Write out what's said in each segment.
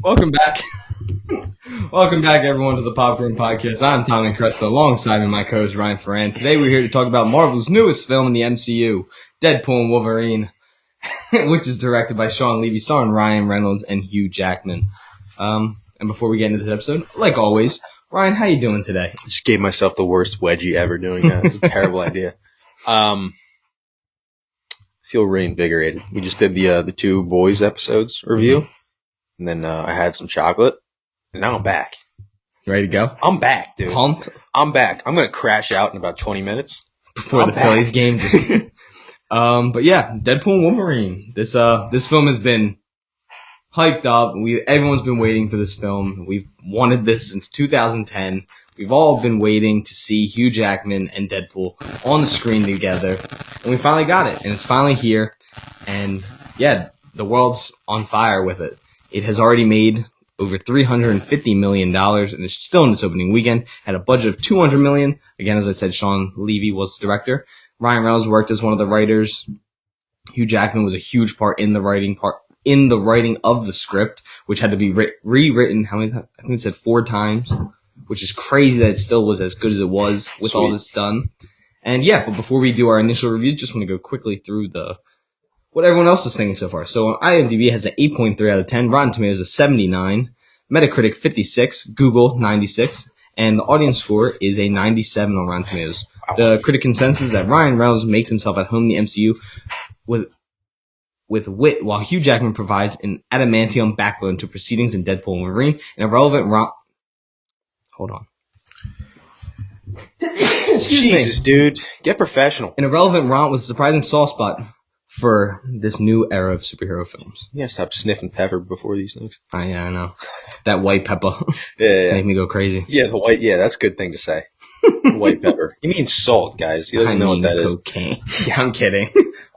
Welcome back. Welcome back, everyone, to the Popcorn Podcast. I'm Tommy Cresta, alongside my co-host Ryan Ferran. Today we're here to talk about Marvel's newest film in the MCU, Deadpool and Wolverine, which is directed by Sean Levy, starring Ryan Reynolds and Hugh Jackman. And before we get into this episode, like always, Ryan, how you doing today? I just gave myself the worst wedgie ever doing that. It's a terrible idea. Feel reinvigorated. We just did the Two Boys episodes review, and then I had some chocolate, and now I'm back. You ready to go? I'm back, dude. Pumped? I'm back. I'm going to crash out in about 20 minutes. Before the Phillies game. But yeah, Deadpool and Wolverine. This film has been hyped up. Everyone's been waiting for this film. We've wanted this since 2010. We've all been waiting to see Hugh Jackman and Deadpool on the screen together. And we finally got it. And it's finally here. And yeah, the world's on fire with it. It has already made over $350 million, and it's still in its opening weekend. Had a budget of $200 million. Again, as I said, Sean Levy was the director. Ryan Reynolds worked as one of the writers. Hugh Jackman was a huge part in the writing of the script, which had to be rewritten. How many times? I think it said 4 times, which is crazy that it still was as good as it was with all this done. And yeah, but before we do our initial review, just want to go quickly through what everyone else is thinking so far. So IMDb has an 8.3 out of 10, Rotten Tomatoes a 79, Metacritic 56, Google 96, and the audience score is a 97 on Rotten Tomatoes. The critic consensus is that Ryan Reynolds makes himself at home in the MCU with wit, while Hugh Jackman provides an adamantium backbone to proceedings in Deadpool and Wolverine, and a relevant Hold on. Jesus, dude. Get professional. An irrelevant romp with a surprising soft spot for this new era of superhero films. You gotta stop sniffing pepper before these things. I know. That white pepper. Yeah. Make me go crazy. Yeah, the white, that's a good thing to say. White pepper. You mean salt, guys. He doesn't know what that cocaine. Yeah, I'm kidding.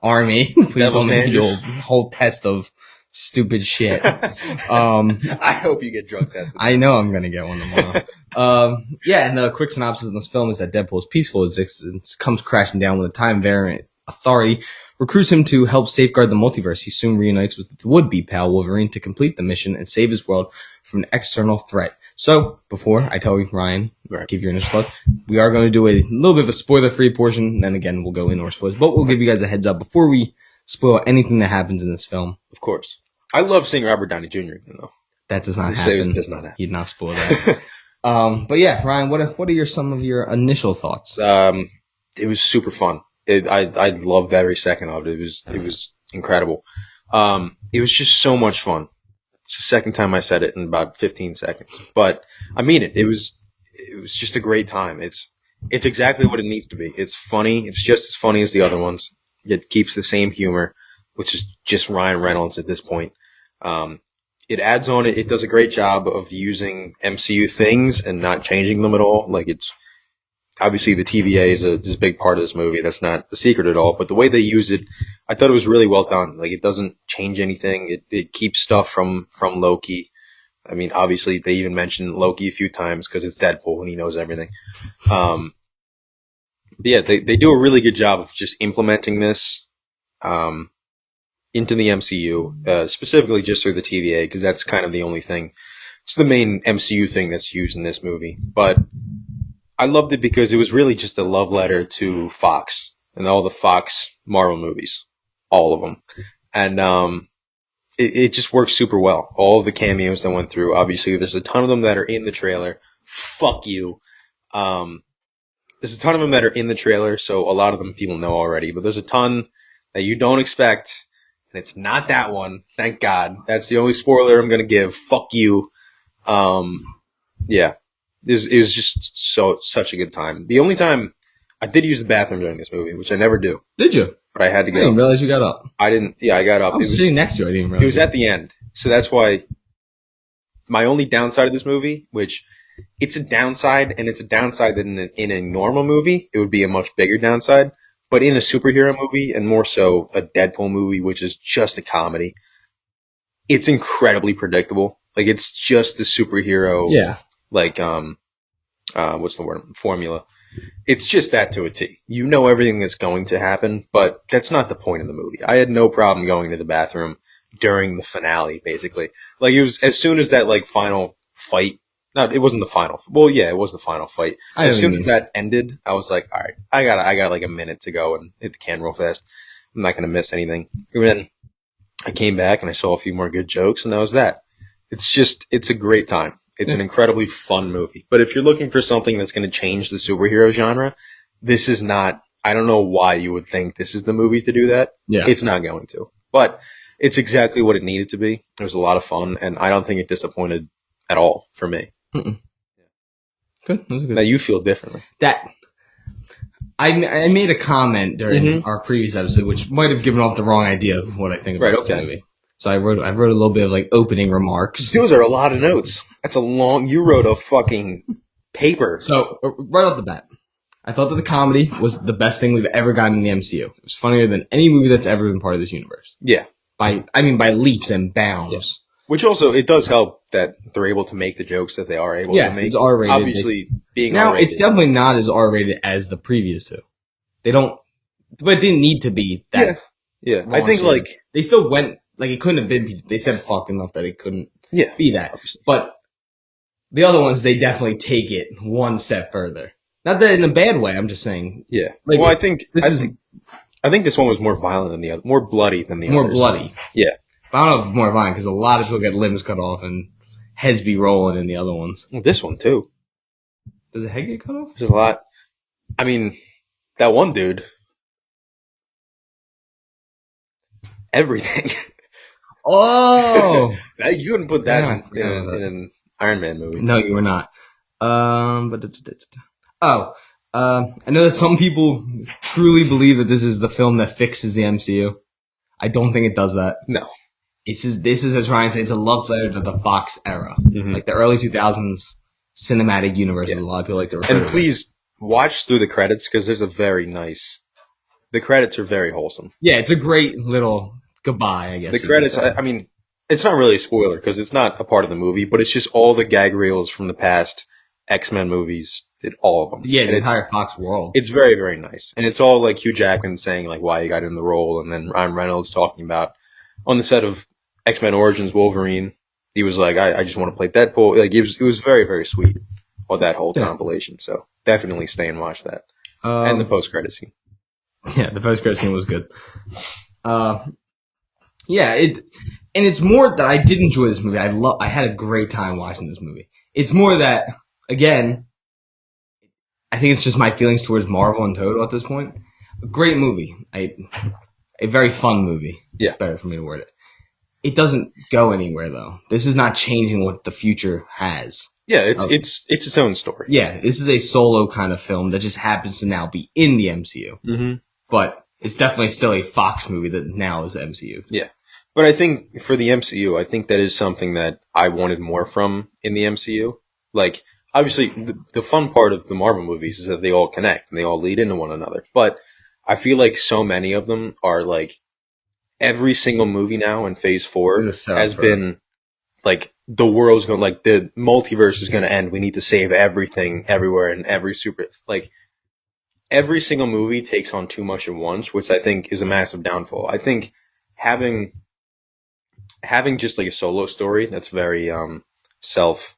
Army. Please don't make me do a whole test of stupid shit. I hope you get drug tested. I know I'm going to get one tomorrow. Yeah, and the quick synopsis of this film is that Deadpool's peaceful existence comes crashing down when the Time Variant Authority recruits him to help safeguard the multiverse. He soon reunites with the would-be pal Wolverine to complete the mission and save his world from an external threat. So, before I tell you, Ryan, give your initial thoughts, we are going to do a little bit of a spoiler-free portion, and then again, we'll go into our spoilers. But we'll give you guys a heads up before we spoil anything that happens in this film. Of course. I love seeing Robert Downey Jr. again, though. That does not happen. It does not happen. You'd not spoil that. But yeah, Ryan, what are some of your initial thoughts? It was super fun. I loved every second of it. It was incredible. It was just so much fun. It's the second time I said it in about 15 seconds, but I mean it. It was just a great time. It's exactly what it needs to be. It's funny. It's just as funny as the other ones. It keeps the same humor, which is just Ryan Reynolds at this point. It adds on it. It does a great job of using MCU things and not changing them at all. Like it's obviously the TVA is a big part of this movie. That's not the secret at all. But the way they use it, I thought it was really well done. Like it doesn't change anything. It keeps stuff from Loki. I mean, obviously they even mentioned Loki a few times because it's Deadpool and he knows everything. But yeah, they do a really good job of just implementing this into the MCU, specifically just through the TVA, because that's kind of the only thing. It's the main MCU thing that's used in this movie. But I loved it because it was really just a love letter to Fox and all the Fox Marvel movies, all of them. And it just works super well. All of the cameos that went through, obviously there's a ton of them that are in the trailer. Fuck you. There's a ton of them that are in the trailer, so a lot of them people know already, but there's a ton that you don't expect, and it's not that one. Thank God. That's the only spoiler I'm going to give. Fuck you. Yeah. It was just such a good time. The only time I did use the bathroom during this movie, which I never do. Did you? But I had to go. I didn't realize you got up. I didn't. Yeah, I got up. I was sitting next to you. I didn't realize. It was at the end. So that's why my only downside of this movie, which it's a downside, and it's a downside that in a normal movie, it would be a much bigger downside. But in a superhero movie, and more so a Deadpool movie, which is just a comedy, it's incredibly predictable. Like, it's just the superhero. Yeah. Like, what's the word? Formula. It's just that to a T. You know everything that's going to happen, but that's not the point of the movie. I had no problem going to the bathroom during the finale, basically. Like, it was, as soon as that, like, final fight, no, it wasn't the final, well, yeah, it was the final fight. As soon as that ended, I was like, alright, I got like a minute to go and hit the can real fast. I'm not gonna miss anything. And then I came back and I saw a few more good jokes, and that was that. It's a great time. It's an incredibly fun movie. But if you're looking for something that's gonna change the superhero genre, this is not, I don't know why you would think this is the movie to do that. Yeah. It's not going to. But it's exactly what it needed to be. It was a lot of fun, and I don't think it disappointed at all for me. Mm-mm. Good. That was good. Now you feel differently. That I made a comment during our previous episode, which might have given off the wrong idea of what I think about this movie. So I wrote a little bit of like opening remarks. Those are a lot of notes. That's a long. You wrote a fucking paper. So right off the bat, I thought that the comedy was the best thing we've ever gotten in the MCU. It was funnier than any movie that's ever been part of this universe. Yeah. By leaps and bounds. Yeah. Which also, it does help that they're able to make the jokes that they are able to make. Yes, it's R-rated. Obviously, being now, R-rated. it's definitely not as R-rated as the previous two. They don't, but it didn't need to be that. Yeah. I think, like, they still went, like, it couldn't have been, they said fuck enough that it couldn't be that. Obviously. But the other ones, they definitely take it one step further. Not that in a bad way, I'm just saying. Yeah. Like, well, I think this one was more violent than the other, more bloody than the other. More bloody. Yeah. But I don't know if it's more violent, because a lot of people get limbs cut off and heads be rolling in the other ones. Well, this one, too. Does a head get cut off? There's a lot. I mean, that one dude. Everything. Oh! You couldn't put that in an Iron Man movie. No, you were not. I know that some people truly believe that this is the film that fixes the MCU. I don't think it does that. No. This is, as Ryan said, it's a love letter to the Fox era. Mm-hmm. Like the early 2000s cinematic universe, as a lot of people like to refer to it. And please watch through the credits, because there's a very nice... The credits are very wholesome. Yeah, it's a great little goodbye, I guess. The credits, I mean, it's not really a spoiler, because it's not a part of the movie, but it's just all the gag reels from the past X-Men movies, all of them. Yeah, the entire Fox world. It's very, very nice. And it's all like Hugh Jackman saying like why he got in the role, and then Ryan Reynolds talking about on the set of X-Men Origins Wolverine, he was like, I just want to play Deadpool. Like it was very, very sweet on that whole compilation. So definitely stay and watch that. And the post-credit scene. Yeah, the post-credit scene was good. And it's more that I did enjoy this movie. I had a great time watching this movie. It's more that, again, I think it's just my feelings towards Marvel in total at this point. A great movie. A very fun movie. Yeah. It's better for me to word it. It doesn't go anywhere, though. This is not changing what the future has. Yeah, it's its own story. Yeah, this is a solo kind of film that just happens to now be in the MCU. Mm-hmm. But it's definitely still a Fox movie that now is MCU. Yeah. But I think for the MCU, I think that is something that I wanted more from in the MCU. Like, obviously, the fun part of the Marvel movies is that they all connect and they all lead into one another. But I feel like so many of them are like, every single movie now in Phase 4 has been like, the world's going, like, the multiverse is going to end. We need to save everything, everywhere, and every like, every single movie takes on too much at once, which I think is a massive downfall. I think having just like a solo story that's very what's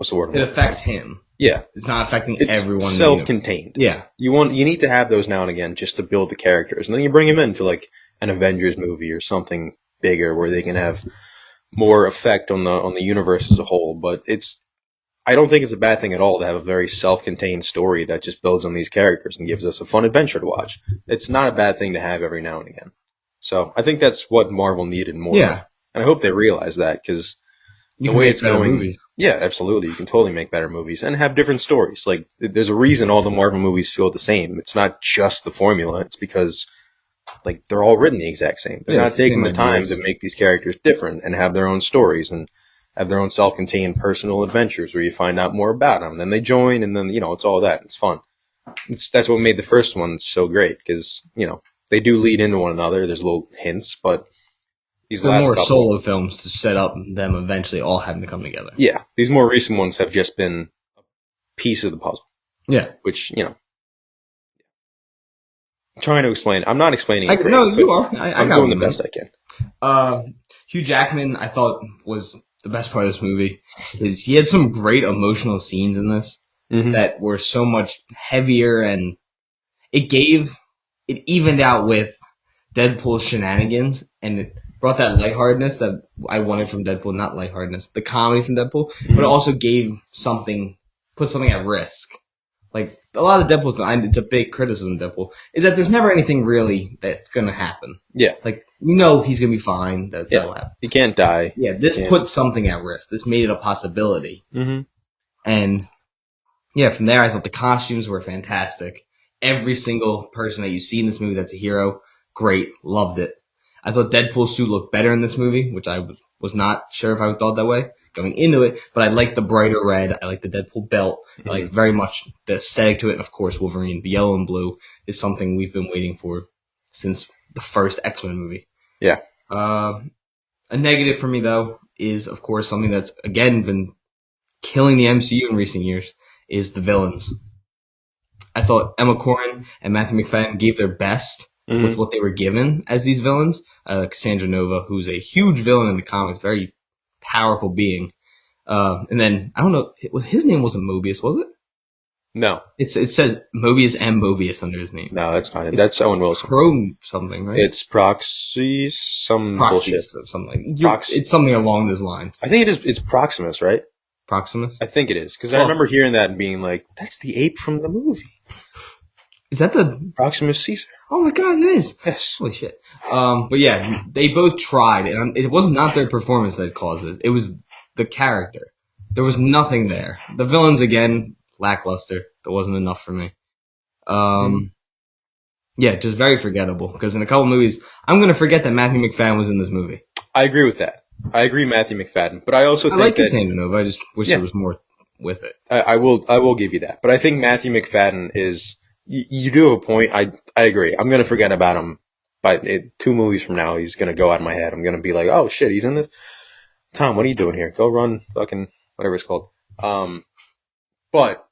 the word? It affects him. Yeah, it's not affecting it's everyone. Self-contained. Yeah, you need to have those now and again just to build the characters, and then you bring them into like an Avengers movie or something bigger where they can have more effect on the universe as a whole. But I don't think it's a bad thing at all to have a very self-contained story that just builds on these characters and gives us a fun adventure to watch. It's not a bad thing to have every now and again. So I think that's what Marvel needed more. Yeah. And I hope they realize that, because the way it's going, movies. Yeah, absolutely. You can totally make better movies and have different stories. Like, there's a reason all the Marvel movies feel the same. It's not just the formula. It's because, like, they're all written the exact same. They're not taking the time to make these characters different and have their own stories and have their own self-contained personal adventures where you find out more about them. Then they join, and then, it's all that. It's fun. That's what made the first one so great, because, they do lead into one another. There's little hints, but these last more couple, solo films to set up them eventually all having to come together. Yeah, these more recent ones have just been a piece of the puzzle. Yeah, which I'm trying to explain. I'm not explaining it. No, you are. I'm doing the best I can. Hugh Jackman, I thought, was the best part of this movie. He had some great emotional scenes in this that were so much heavier, and it evened out with Deadpool's shenanigans, and it brought that lightheartedness that I wanted from Deadpool. Not lightheartedness, the comedy from Deadpool, but it also put something at risk. Like, a lot of Deadpool, it's a big criticism of Deadpool, is that there's never anything really that's going to happen. Yeah. Like, we know he's going to be fine. That'll happen. He can't die. Yeah, this put something at risk. This made it a possibility. Mm-hmm. And, yeah, from there, I thought the costumes were fantastic. Every single person that you see in this movie that's a hero, great, loved it. I thought Deadpool's suit looked better in this movie, which I was not sure if I thought that way going into it, but I like the brighter red. I like the Deadpool belt. I like very much the aesthetic to it. And of course, Wolverine, the yellow and blue, is something we've been waiting for since the first X-Men movie. Yeah. A negative for me, though, is, of course, something that's, again, been killing the MCU in recent years, is the villains. I thought Emma Corrin and Matthew McFadden gave their best with what they were given as these villains. Cassandra Nova, who's a huge villain in the comics, very powerful being. And then, I don't know, his name wasn't Mobius, was it? No. It says Mobius and Mobius under his name. No, that's not it. That's Owen Wilson. Pro something, right? It's Proxy, bullshit. Something. It's something along those lines. I think it's Proximus, right? Proximus? I think it is. Because I remember hearing that and being like, that's the ape from the movie. Is that the Proximus Caesar? Oh my god, it is. Yes. Holy shit. But yeah, they both tried, and it was not their performance that caused this. It was the character. There was nothing there. The villains, again, lackluster. That wasn't enough for me. Yeah, just very forgettable. Because in a couple movies, I'm going to forget that Matthew McFadden was in this movie. I agree with that. I agree Matthew McFadden. But I also think I like Cassandra Nova. I just wish there was more with it. I will give you that. But I think Matthew McFadden is... You do have a point. I agree. I'm going to forget about him. By 2 movies from now, he's going to go out of my head. I'm going to be like, oh, shit, he's in this? Tom, what are you doing here? Go run fucking whatever it's called. But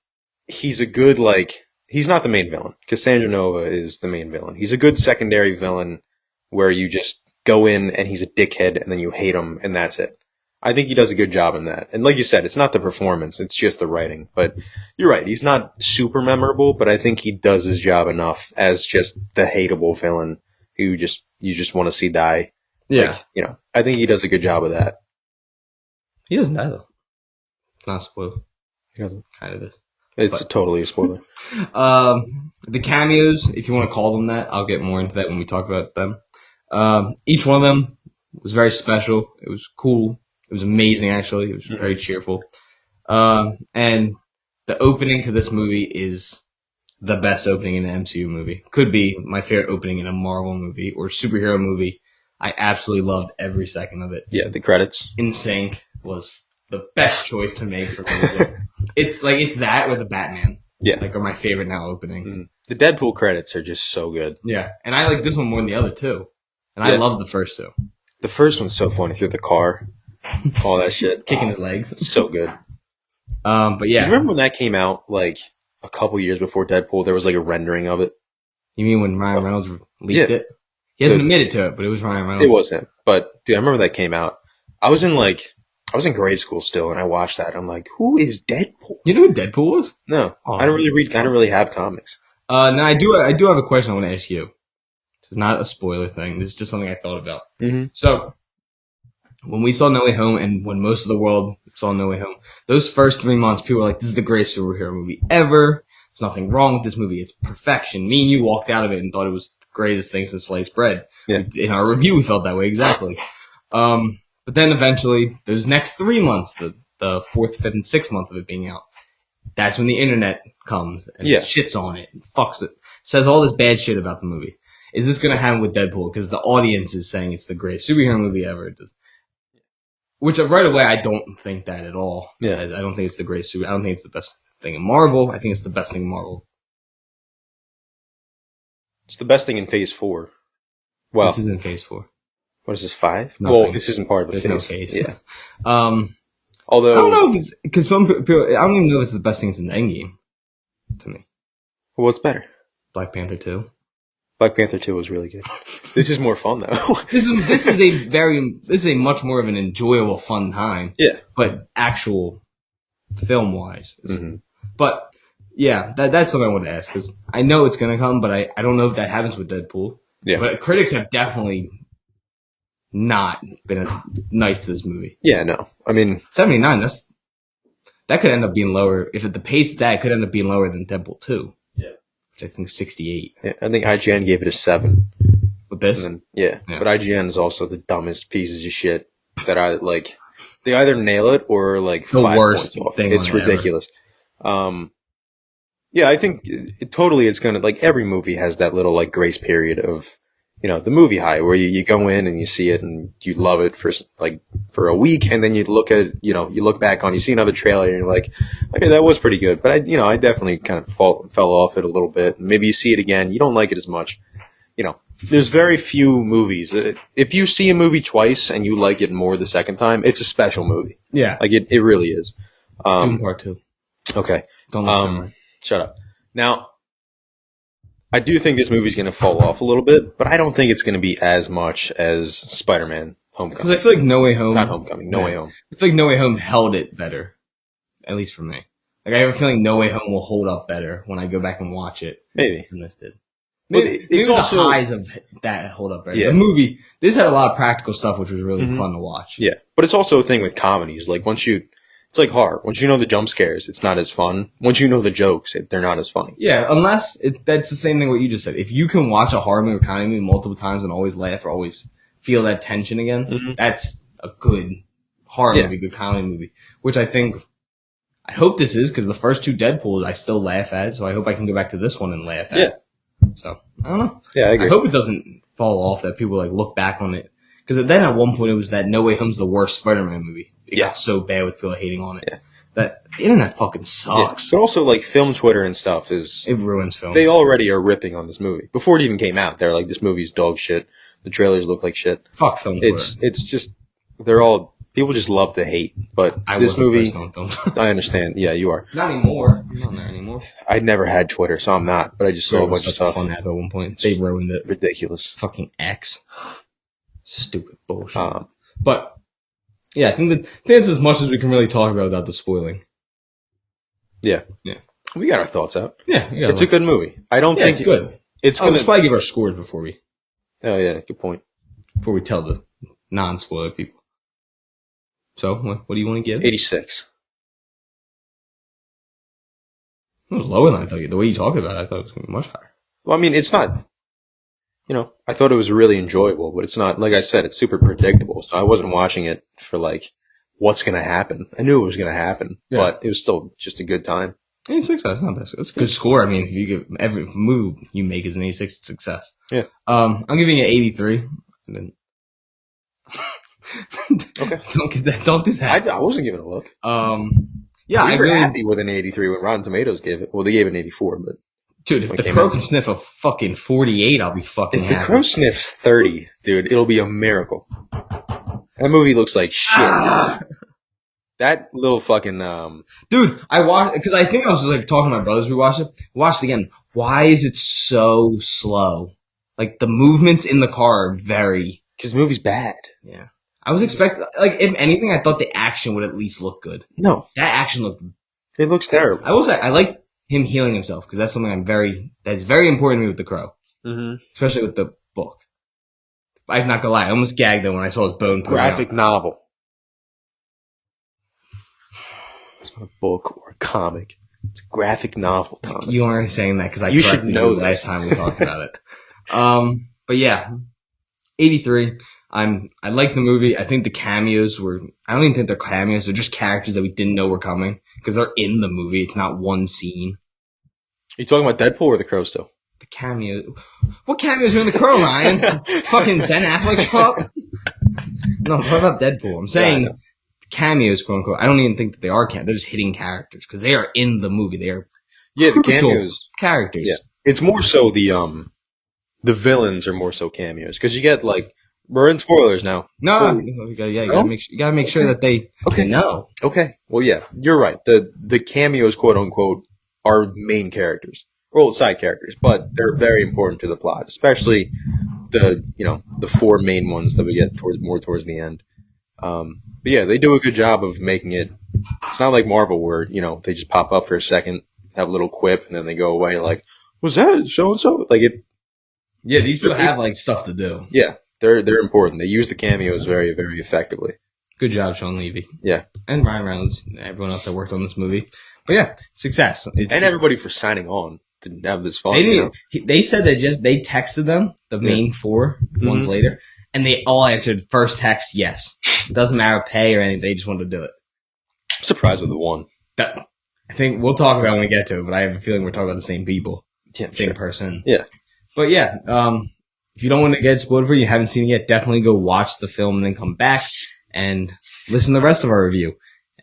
he's a good, he's not the main villain. Cassandra Nova is the main villain. He's a good secondary villain where you just go in and he's a dickhead and then you hate him and that's it. I think he does a good job in that. And like you said, it's not the performance, it's just the writing. But you're right, he's not super memorable, but I think he does his job enough as just the hateable villain who you just want to see die. Yeah. I think he does a good job of that. He doesn't die, though. It's not a spoiler. He doesn't. Kind of is. It's totally a spoiler. The cameos, if you want to call them that, I'll get more into that when we talk about them. Each one of them was very special. It was cool. It was amazing, actually. It was very cheerful. And the opening to this movie is the best opening in an MCU movie. Could be my favorite opening in a Marvel movie or superhero movie. I absolutely loved every second of it. Yeah, the credits. In Sync was the best choice to make for me. It's that or the Batman. Yeah. Are my favorite now openings. The Deadpool credits are just so good. Yeah. And I like this one more than the other two. And I love the first two. The first one's so funny through the car. All that shit. Kicking his legs. It's so good. But yeah. Do you remember when that came out, a couple years before Deadpool, there was a rendering of it? You mean when Ryan Reynolds leaked it? He hasn't admitted to it, but it was Ryan Reynolds. It was him. But, dude, I remember that came out. I was in grade school still, and I watched that. I'm like, who is Deadpool? You know who Deadpool was? No. I don't really read, I don't really have comics. No, I do have a question I want to ask you. It's not a spoiler thing. This is just something I thought about. Mm-hmm. So, when we saw No Way Home and when most of the world saw No Way Home, those first 3 months, people were like, this is the greatest superhero movie ever. There's nothing wrong with this movie. It's perfection. Me and you walked out of it and thought it was the greatest thing since sliced bread. Yeah. In our review, we felt that way, exactly. But then eventually, those next 3 months, the 4th, 5th, and 6th month of it being out, that's when the internet comes and shits on it and fucks it. Says all this bad shit about the movie. Is this going to happen with Deadpool? Because the audience is saying it's the greatest superhero movie ever. Which right away, I don't think that at all. Yeah. I don't think it's the greatest superhero. I don't think it's the best thing in Marvel. I think it's the best thing in Marvel. It's the best thing in Phase 4. Well, this is in Phase 4. What is this, 5? Nothing. Well, this isn't part of the There's phase. no phase. Yeah. Although I don't know if it's because some people. I don't even know if it's the best thing since Endgame. To me, Well, what's better? Black Panther 2. Black Panther 2 was really good. This is more fun though. This is a much more of an enjoyable, fun time. Yeah. But actual film wise. Mm-hmm. But yeah, that's something I wanted to ask because I know it's gonna come, but I don't know if that happens with Deadpool. Yeah. But critics have definitely not been as nice to this movie. Yeah, no. I mean 79, that could end up being lower. If at the pace it's at, it could end up being lower than Deadpool 2. Yeah. Which I think is 68. Yeah, I think IGN gave it a 7. With this? Then, yeah. But IGN is also the dumbest pieces of shit that I like. They either nail it or like the 5 worst points off. thing. It's ridiculous. Yeah, I think it's gonna, like, every movie has that little like grace period of, the movie high where you go in and you see it and you love it for a week, and then you look at it, you look back on, you see another trailer and you're like, okay, that was pretty good, but I definitely kind of fell off it a little bit. Maybe you see it again, you don't like it as much. There's very few movies. If you see a movie twice and you like it more the second time, it's a special movie. Yeah. Like it really is. Doom Part 2. Okay. Don't listen. Shut up. Now, I do think this movie's going to fall off a little bit, but I don't think it's going to be as much as Spider-Man Homecoming. Because I feel like No Way Home... Not Homecoming, No Way Home. I feel like No Way Home held it better. At least for me. Like, I have a feeling No Way Home will hold up better when I go back and watch it. Maybe. Than this did. Maybe it's also, the highs of that hold up better. Yeah. The movie, this had a lot of practical stuff, which was really fun to watch. Yeah. But it's also a thing with comedies. Like, it's like horror. Once you know the jump scares, it's not as fun. Once you know the jokes, they're not as funny. Yeah, unless that's the same thing what you just said. If you can watch a horror movie or comedy movie multiple times and always laugh or always feel that tension again, that's a good horror movie, good comedy movie. Which I hope this is, because the first 2 Deadpools I still laugh at, so I hope I can go back to this one and laugh at. Yeah. So, I don't know. Yeah, I agree. I hope it doesn't fall off, that people look back on it. Because then at one point it was that No Way Home's the worst Spider-Man movie. It got so bad with people hating on it. Yeah. That the internet fucking sucks. Yeah. But also, film Twitter and stuff it ruins film. They already are ripping on this movie. Before it even came out, they're like, this movie's dog shit. The trailers look like shit. Fuck film Twitter. It's just, people just love to hate. But this movie, I understand. Yeah, you are. Not anymore. I'm not there anymore. I never had Twitter, so I'm not. But I just saw a bunch of stuff. Fun app at one point. They ruined it. Ridiculous. Fucking X. Stupid bullshit. But yeah, I think that's as much as we can really talk about without the spoiling. Yeah. Yeah. We got our thoughts out. Yeah. It's a good movie. I don't think it's good. It's Let's probably give our scores before we. Oh yeah, good point. Before we tell the non-spoiler people. So, what do you want to give? 86. It was lower than I thought. The way you talked about it, I thought it was going to be much higher. Well, I mean, it's not. I thought it was really enjoyable, but it's not. Like I said, it's super predictable. So I wasn't watching it for what's going to happen. I knew it was going to happen, but it was still just a good time. 86, that's not bad. That's a good score. I mean, if you give every move you make is an 86, it's success. Yeah. I'm giving it 83. And then okay. Don't do that. I wasn't giving it a look. Yeah, we were happy with an 83 when Rotten Tomatoes gave it. Well, they gave it an 84, but. Dude, if the Crow can sniff a fucking 48, I'll be fucking happy. If the Crow sniffs 30, dude, it'll be a miracle. That movie looks like shit. That little fucking, Dude, I watched, because I think I was just talking to my brothers, we watched it again. Why is it so slow? The movements in the car are very... Because the movie's bad. Yeah. I was expecting, if anything, I thought the action would at least look good. No. That action looked... It looks terrible. I will say, I like him healing himself, because that's something that's very important to me with the Crow. Mm-hmm. Especially with the book. I'm not gonna lie, I almost gagged though when I saw his bone. Graphic novel. It's not a book or a comic. It's a graphic novel, Thomas. You aren't saying that because you should know the last time we talked about it. But yeah, 83. I like the movie. I think the cameos I don't even think they're cameos. They're just characters that we didn't know were coming because they're in the movie. It's not one scene. Are you talking about Deadpool or the Crow still? The cameo. What cameos are in the Crow, Ryan? Fucking Ben Affleck show up? No, I'm talking about Deadpool. I'm saying cameos, quote unquote. I don't even think that they are cameos. They're just hitting characters because they are in the movie. They are the cameos characters. Yeah, it's more so the villains are more so cameos because you get we're in spoilers now. No, you gotta make sure that they know. Okay, well, yeah, you're right. The cameos, quote unquote, are main characters, well, side characters, but they're very important to the plot, especially the four main ones that we get towards the end. But yeah, they do a good job of making it. It's not like Marvel where they just pop up for a second, have a little quip, and then they go away. Like, was that so and so? Like it. Yeah, these people have like stuff to do. Yeah, they're important. They use the cameos very, very effectively. Good job, Sean Levy. Yeah, and Ryan Reynolds, and everyone else that worked on this movie. But yeah, success. And everybody for signing on to have this fun. They said they texted them the main four ones later, and they all answered first text yes. It doesn't matter pay or anything; they just wanted to do it. I'm surprised with the one. I think we'll talk about it when we get to it, but I have a feeling we're talking about the same people, same person. Yeah. But yeah, if you don't want to get spoiled for it, you haven't seen it yet, definitely go watch the film and then come back and listen to the rest of our review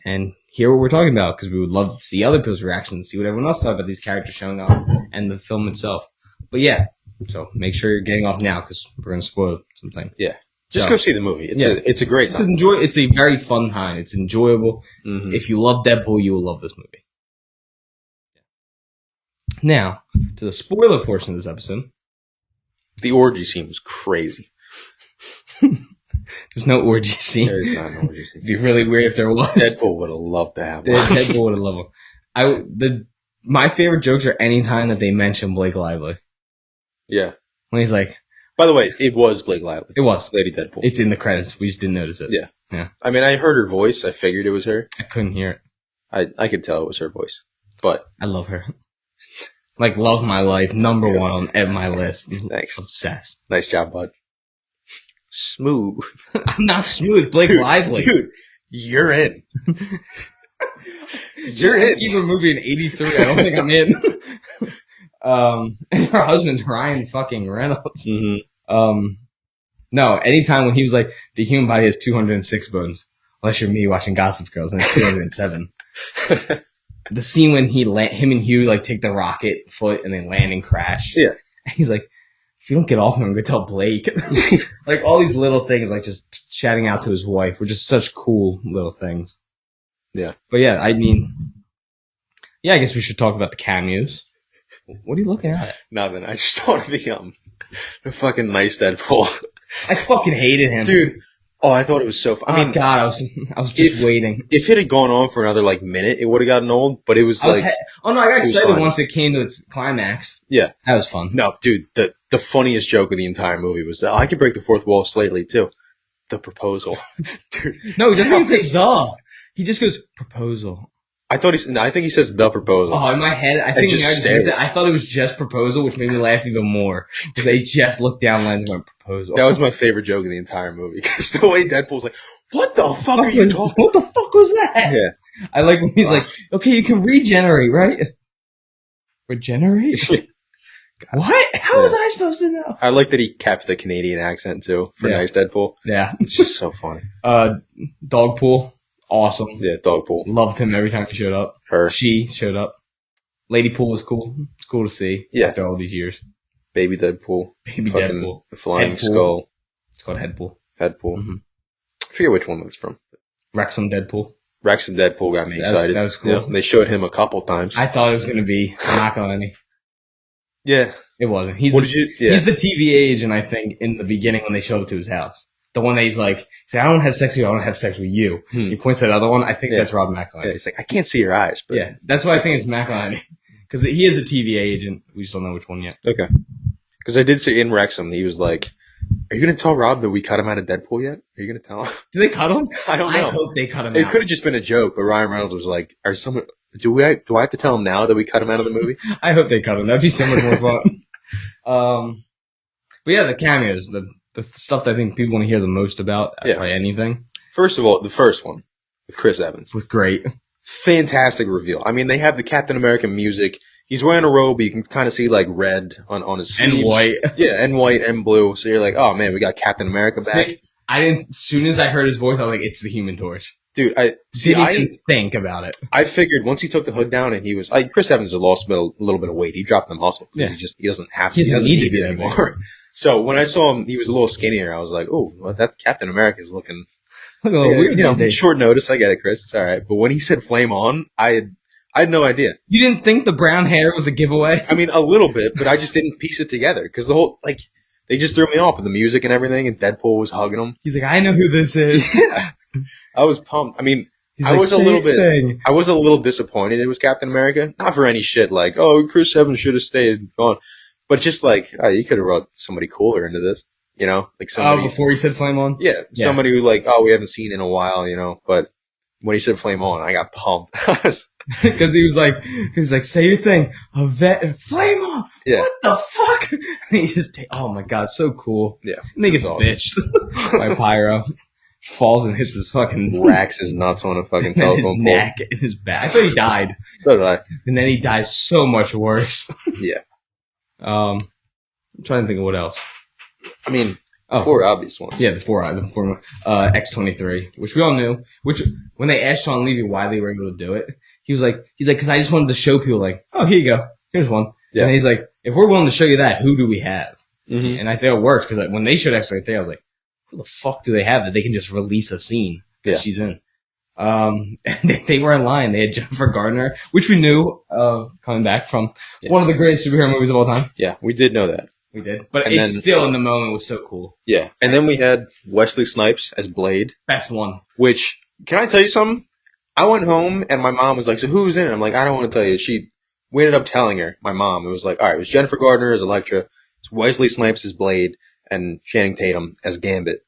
and hear what we're talking about, because we would love to see other people's reactions, see what everyone else thought about these characters showing up and the film itself. But yeah, so make sure you're getting off now because we're going to spoil something. Yeah. Just go see the movie. It's a great time. It's a very fun time. It's enjoyable. Mm-hmm. If you love Deadpool, you will love this movie. Now, to the spoiler portion of this episode. The orgy scene was crazy. There's no orgy scene. There is not an orgy scene. It'd be really weird if there was. Deadpool would have loved to have one. Deadpool would have loved one. My favorite jokes are any time that they mention Blake Lively. Yeah. When he's like... By the way, it was Blake Lively. It was. Lady Deadpool. It's in the credits. We just didn't notice it. Yeah. Yeah. I mean, I heard her voice. I figured it was her. I couldn't hear it. I could tell it was her voice. But... I love her. Like, love my life. Number one on my list. Thanks. Obsessed. Nice job, bud. Smooth. I'm not smooth. Blake Lively. Dude, you're in. You're in. Even movie in 83. I don't think I'm in. And her husband's Ryan fucking Reynolds. Mm-hmm. No, anytime when he was like, the human body has 206 bones. Unless you're me watching Gossip Girls and it's 207. The scene when him and Hugh like take the rocket foot and they land and crash. Yeah. And he's like, if you don't get off me, I'm going to tell Blake. Like all these little things, like just shouting out to his wife were just such cool little things. Yeah. But yeah, I mean, I guess we should talk about the cameos. What are you looking at? Nothing. I just thought of the fucking nice Deadpool. I fucking hated him. Dude. Oh, I thought it was so fun. I mean, God, I was just waiting. If it had gone on for another minute, it would have gotten old. But it was I got excited once it came to its climax. Yeah, that was fun. No, dude, the funniest joke of the entire movie was that I could break the fourth wall slightly too. The proposal, dude. No, he doesn't even say the. He just goes proposal. I think he says the proposal. Oh, in my head, I thought it was just proposal, which made me laugh even more. Because they just looked down lines and went proposal. That was my favorite joke of the entire movie. Because the way Deadpool's like, what the fuck are you talking? What the fuck was that? Yeah. I like when he's like, okay, you can regenerate, right? Regenerate? What? How was I supposed to know? I like that he kept the Canadian accent too for nice Deadpool. Yeah. It's just so funny. Dogpool. Awesome. Yeah, Dogpool. Loved him every time he showed up. She showed up. Lady Pool was cool. It's cool to see after all these years. Baby Deadpool. Deadpool. The Flying Skull. It's called Headpool. Mm-hmm. I forget which one that's from. Wrexham Deadpool. Wrexham Deadpool got me excited. That was cool. Yeah, they showed him a couple times. I thought it was going to be. I'm not going to lie. Yeah. It wasn't. He's the TVA agent, I think, in the beginning when they showed up to his house. The one that he's like, I don't have sex with you, I want to have sex with you. He points to that other one. I think that's Rob McElhenney. Yeah, he's like, I can't see your eyes. But yeah, that's why I think it's McElhenney. Because he is a TVA agent. We just don't know which one yet. Okay. Because I did see in Wrexham, he was like, are you going to tell Rob that we cut him out of Deadpool yet? Are you going to tell him? Did they cut him? I don't know. I hope they cut him out. It could have just been a joke, but Ryan Reynolds was like, do I have to tell him now that we cut him out of the movie? I hope they cut him. That'd be so much more fun. But yeah, the cameos, the stuff that I think people want to hear the most about, probably anything. First of all, the first one with Chris Evans was great. Fantastic reveal. I mean, they have the Captain America music. He's wearing a robe, but you can kind of see red on his sleeves. And white. Yeah, and white and blue. So you're like, oh man, we got Captain America back. As soon as I heard his voice, I was like, it's the Human Torch. Dude, I didn't think about it. I figured once he took the hood down and he was Chris Evans has lost a little bit of weight. He dropped the muscle because he doesn't have to. He doesn't need it anymore. So when I saw him, he was a little skinnier. I was like, oh, well, that Captain America is looking a little weird. Short notice, I get it, Chris. It's all right. But when he said "flame on," I had no idea. You didn't think the brown hair was a giveaway? I mean, a little bit, but I just didn't piece it together because the whole they just threw me off with the music and everything, and Deadpool was hugging him. He's like, I know who this is. Yeah. I was pumped. I mean, He's I like, was a "Same little bit. thing." I was a little disappointed it was Captain America. Not for any shit like, oh, Chris Evans should have stayed and gone, but just like, oh, you could have brought somebody cooler into this, you know, like somebody. Before he said flame on? Yeah, somebody who like, oh, we haven't seen in a while, you know. But when he said flame on, I got pumped. Because he was like, say your thing. A vet, flame on. Yeah. What the fuck? And he just, oh my god, so cool. Yeah. And they get awesome. bitched by Pyro. Falls and hits his fucking Racks his nuts on a fucking telephone his neck and his back. I thought he died. So did I. And then he dies so much worse. Yeah. I'm trying to think of what else. I mean, four obvious ones. Yeah, the four X-23, which we all knew. Which when they asked Sean Levy why they were able to do it, he's like, because I just wanted to show people, like, oh, here you go, here's one. Yeah. And he's like, if we're willing to show you that, who do we have? Mm-hmm. And I think it works because when they showed X-23, I was like, who the fuck do they have that they can just release a scene that she's in? And they were in line. They had Jennifer Gardner, which we knew coming back from one of the greatest superhero movies of all time. Yeah, we did know that. We did. But it's still in the moment was so cool. Yeah. And then we had Wesley Snipes as Blade. Best one. Which, can I tell you something? I went home and my mom was like, so who's in it? I'm like, I don't want to tell you. We ended up telling her, my mom. It was like, all right, it was Jennifer Gardner as Elektra, it's Wesley Snipes as Blade, and Channing Tatum as Gambit.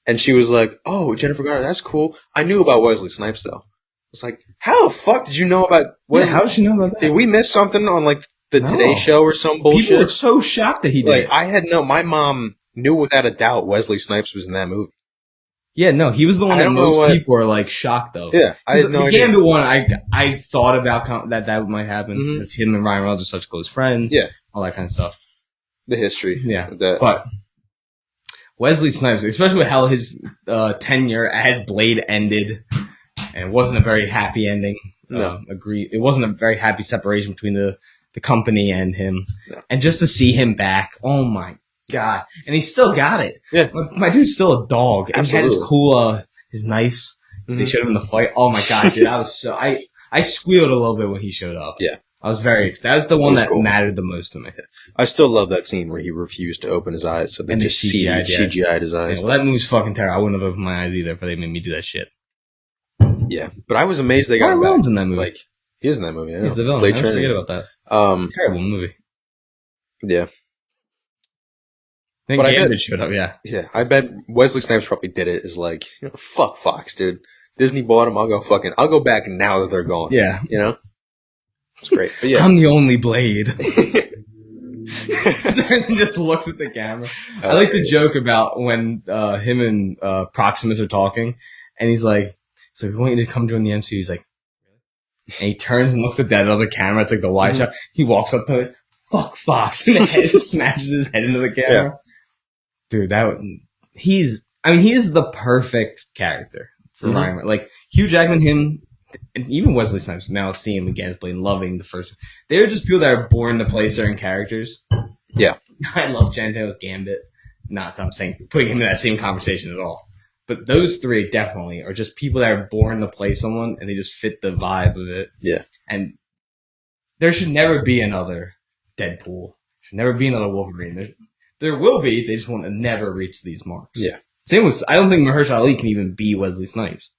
And she was like, oh, Jennifer Gardner, that's cool. I knew about Wesley Snipes, though. I was like, how the fuck did you know about Wesley? Yeah, how did you know about that? Did we miss something on, like, the Today Show or some bullshit? People were so shocked that he did. Like, my mom knew without a doubt Wesley Snipes was in that movie. Yeah, no, he was the one that most people are, like, shocked, though. Yeah, I had no idea. The Gambit one, I thought about that might happen, because him and Ryan Reynolds are such close friends. Yeah. All that kind of stuff. The history. Yeah. But Wesley Snipes, especially with how his tenure as Blade ended, and it wasn't a very happy ending. No. It wasn't a very happy separation between the company and him. No. And just to see him back, oh my god. And he still got it. Yeah. My dude's still a dog. And he had his cool, his knives. Mm-hmm. They showed him in the fight. Oh my god, dude. I squealed a little bit when he showed up. Yeah. I was very excited. That was the one that mattered the most to me. I still love that scene where he refused to open his eyes, so they just CGI'd his eyes. Yeah, well, that movie's fucking terrible. I wouldn't have opened my eyes either if they made me do that shit. Yeah, but I was amazed they got him back. In that movie. Like, he is in that movie. I know. He's the villain. I forget about that. Terrible movie. Yeah. I think Gambit showed up, yeah. Yeah, I bet Wesley Snipes probably did it as like, fuck Fox, dude. Disney bought him, I'll go back now that they're gone. Yeah. You know? It's great. But yeah. I'm the only Blade. Just looks at the camera. I like the joke about when him and Proximus are talking, and he's like, "So we want you to come join the MCU." He's like, and he turns and looks at that other camera. It's like the wide shot. He walks up to it, fuck Fox, in the head and smashes his head into the camera. Yeah. Dude, he is the perfect character for Ryan. Like Hugh Jackman, him. And even Wesley Snipes, now seeing him again playing, loving the first. They're just people that are born to play certain characters. Yeah. I love Channing Tatum's Gambit. Not that I'm saying putting him in that same conversation at all. But those three definitely are just people that are born to play someone and they just fit the vibe of it. Yeah. And there should never be another Deadpool. Should never be another Wolverine. There will be, they just want to never reach these marks. Yeah. Same with, I don't think Mahershala Ali can even be Wesley Snipes.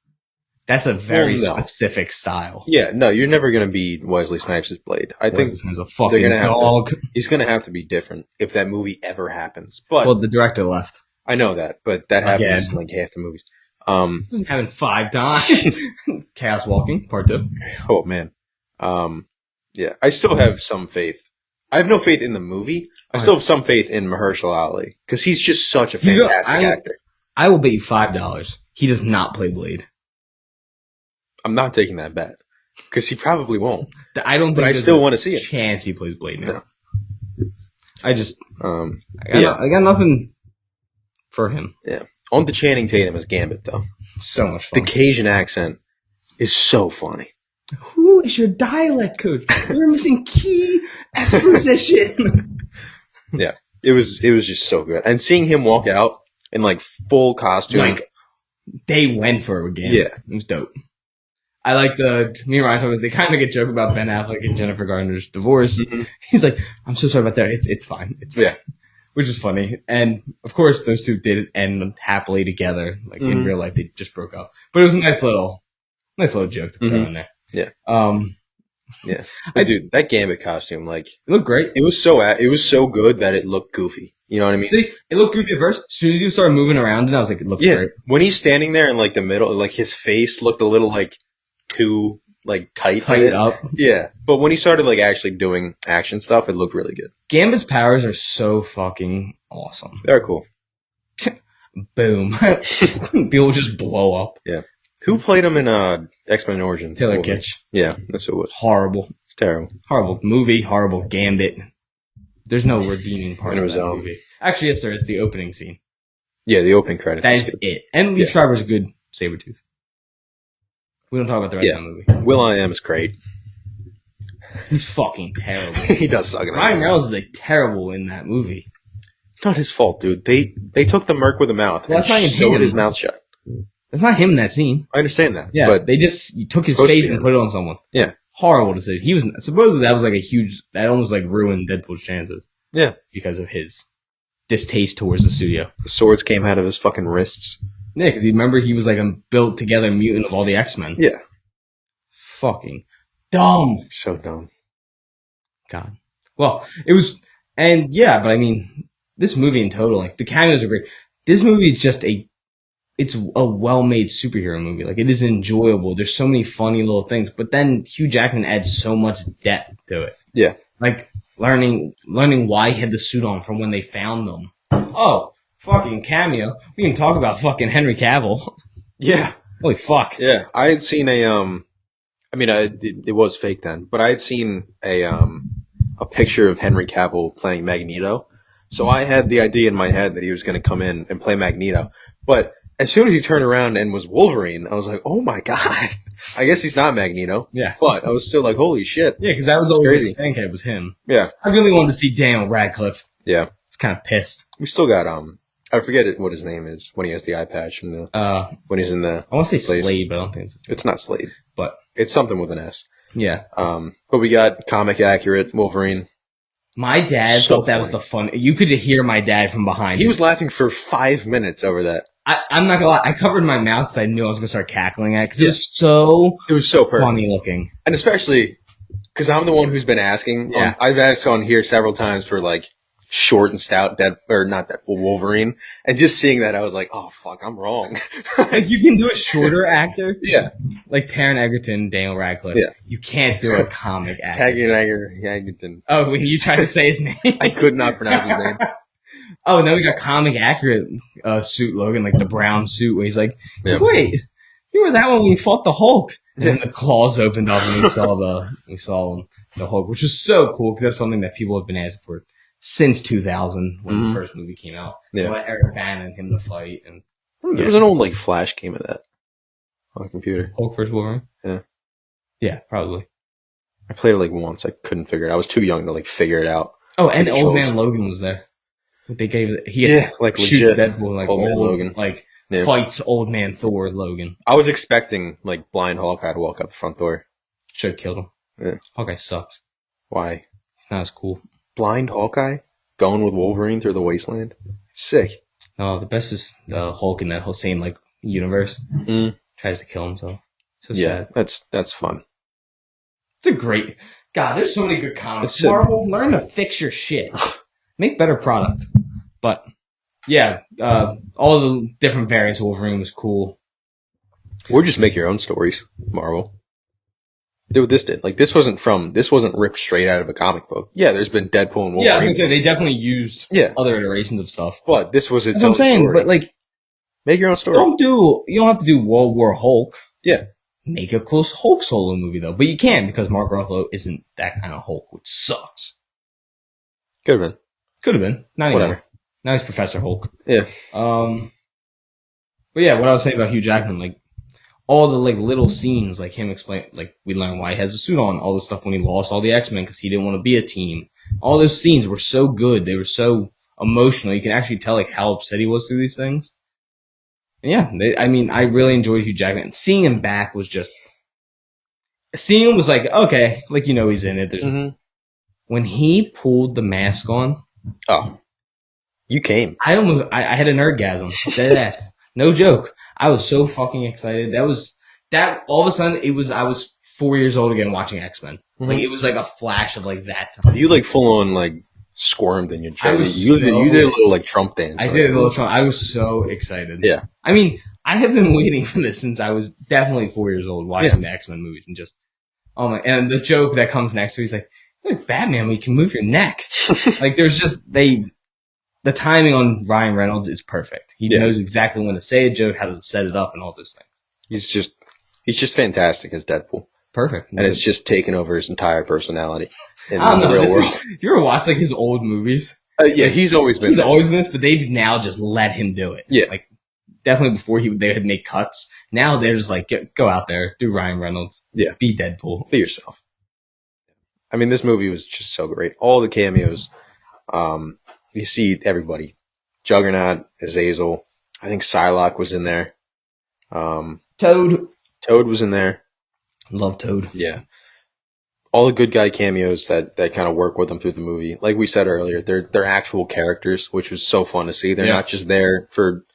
That's a very specific style. Yeah, no, you're never going to be Wesley Snipes' Blade. I think he's a fucking dog. He's going to have to be different if that movie ever happens. But well, the director left. I know that, but that happens in like half the movies. Doesn't happen 5 times. Chaos Walking, Part 2. Oh man, yeah, I still have some faith. I have no faith in the movie. I still have some faith in Mahershala Ali because he's just such a fantastic actor. I will bet you $5 he does not play Blade. I'm not taking that bet because he probably won't. I don't think. But I still want to see it. Chance he plays Blade now. No. I just, I got nothing for him. Yeah, on the Channing Tatum as Gambit though. So much fun. The Cajun accent is so funny. Who is your dialect coach? We're missing key exposition. Yeah, it was just so good, and seeing him walk out in like full costume, like they went for it again. Yeah, it was dope. I like me and Ryan talking, they kind of make a joke about Ben Affleck and Jennifer Gardner's divorce. Mm-hmm. He's like, I'm so sorry about that. It's fine. It's fine. Yeah. which is funny. And of course, those two didn't end happily together. Like in real life, they just broke up. But it was a nice little joke to throw in there. Yeah. Yeah. I Dude, that Gambit costume, like, It looked great. it was so good that it looked goofy. You know what I mean? See, it looked goofy at first. As soon as you started moving around, and I was like, it looks Yeah. great. When he's standing there in like the middle, like his face looked a little like too like tight. Tighten up. Yeah. But when he started like actually doing action stuff, it looked really good. Gambit's powers are so fucking awesome. They're cool. Boom. People just blow up. Yeah. Who played him in X-Men Origins? Taylor Kitsch. Yeah, that's who it was. Horrible. It's terrible. Horrible movie, horrible Gambit. There's no redeeming part of that movie. Actually, yes, there is. The opening scene. Yeah, the opening credits. That is it. And Lee Schreiber's a good Sabretooth. We don't talk about the rest of the movie. Will.i.am is great. He's fucking terrible. He does suck. Ryan Reynolds is like terrible in that movie. It's not his fault, dude. They took the merc with a mouth. Well, that's not even sewed him. his mouth shut. That's not him in that scene. I understand that. Yeah, but they just took his supposed to face be and him. put it on someone. Yeah. Horrible decision. He was supposedly that was like a huge that almost like ruined Deadpool's chances. Yeah. Because of his distaste towards the studio. The swords came out of his fucking wrists. Yeah, because remember he was like a built together mutant of all the X-Men. Yeah. Fucking dumb. So dumb. God. Well, it was, and yeah, but I mean, this movie in total, like the cameos are great. This movie is just it's a well-made superhero movie. Like it is enjoyable. There's so many funny little things, but then Hugh Jackman adds so much depth to it. Yeah. Like learning why he had the suit on from when they found them. Oh, fucking cameo. We can talk about fucking Henry Cavill. Yeah. Holy fuck. Yeah. I had seen it was fake then, but I had seen a picture of Henry Cavill playing Magneto. So I had the idea in my head that he was going to come in and play Magneto. But as soon as he turned around and was Wolverine, I was like, oh my God. I guess he's not Magneto. Yeah. But I was still like, holy shit. Yeah, because that was always his fan kid, was him. Yeah. I really wanted to see Daniel Radcliffe. Yeah. I was kind of pissed. We still got, I forget what his name is when he has the eye patch and when he's in the. I want to say place. Slade, but I don't think it's his name. It's not Slade. But it's something with an S. Yeah. But we got comic accurate Wolverine. My dad thought that was the fun. You could hear my dad from behind. He was laughing for 5 minutes over that. I'm not gonna lie. I covered my mouth because I knew I was gonna start cackling at it because it was so perfect. funny looking. And especially because I'm the one who's been asking. Yeah. I've asked on here several times for like short and stout Wolverine. And just seeing that, I was like, oh fuck, I'm wrong. Like you can do a shorter actor. Yeah. Like Taron Egerton, Daniel Radcliffe. Yeah. You can't do a comic actor. Taggart. Oh, when you tried to say his name. I could not pronounce his name. Oh, and then we got comic accurate suit Logan, like the brown suit where he's like, Yeah. wait, you were that one when we fought the Hulk. And then the claws opened up and we saw the Hulk, which was so cool because that's something that people have been asking for since 2000 when the first movie came out. Yeah. They wanted Eric Bana and him to fight. And There was an old like Flash game of that on a computer. Hulk vs. Wolverine? Yeah. Yeah, probably. I played it like once. I couldn't figure it out. I was too young to like figure it out. Oh, and The Old controls. Man Logan was there. They gave like shoots legit Deadpool like Old Man Logan. like Yeah. fights Old Man Thor Logan. I was expecting like blind Hawkeye to walk out the front door. Should have killed him. Yeah. Hawkeye sucks. Why? He's not as cool. Blind Hawkeye going with Wolverine through the wasteland? Sick. No, the best is the Hulk in that whole same like universe. Tries to kill himself. So Yeah, sad. that's fun. It's a great God, there's so many good comics. It's a- Marvel, learn to fix your shit. Make better product. But yeah, all the different variants of Wolverine was cool. Or just make your own stories, Marvel. Do what this did. Like this wasn't ripped straight out of a comic book. Yeah, there's been Deadpool and Wolverine. Yeah, I was gonna say they definitely used other iterations of stuff. But this was its That's what own I'm saying. story. But like, Make your own story. you don't have to do World War Hulk. Yeah. Make a cool Hulk solo movie though, but you can because Mark Ruffalo isn't that kind of Hulk, which sucks. Could have been. Could have been. Not anymore. Whatever. Now he's Professor Hulk. Yeah. But yeah, what I was saying about Hugh Jackman, like all the like little scenes, like him explain, like we learn why he has a suit on, all the stuff when he lost all the X-Men because he didn't want to be a team. All those scenes were so good. They were so emotional. You can actually tell like how upset he was through these things. And yeah, I really enjoyed Hugh Jackman. Seeing him back was just, seeing him was like, okay, like he's in it. There's, when he pulled the mask on, Oh. You came. I had an nerdgasm. Dead ass. No joke. I was so fucking excited. All of a sudden, I was 4 years old again watching X-Men. Mm-hmm. Like, it was like a flash of like that time. You like full on like squirmed in your chair. You did a little like Trump dance. I did a little Trump. I was so excited. Yeah. I mean, I have been waiting for this since I was definitely 4 years old watching the X-Men movies and just, oh my, and the joke that comes next to it, he's like Batman, we can move your neck. Like there's just, the timing on Ryan Reynolds is perfect. He knows exactly when to say a joke, how to set it up and all those things. He's just fantastic as Deadpool. Perfect. And it's just taken over his entire personality in I don't the know, real world. You ever watch like his old movies? Yeah, he's always been this, but they've now just let him do it. Yeah. Like, definitely before they had made cuts. Now they're just like, go out there, do Ryan Reynolds. Yeah. Be Deadpool. Be yourself. I mean, this movie was just so great. All the cameos. You see everybody. Juggernaut, Azazel. I think Psylocke was in there. Toad was in there. Love Toad. Yeah. All the good guy cameos that kind of work with them through the movie. Like we said earlier, they're actual characters, which was so fun to see. They're not just there for,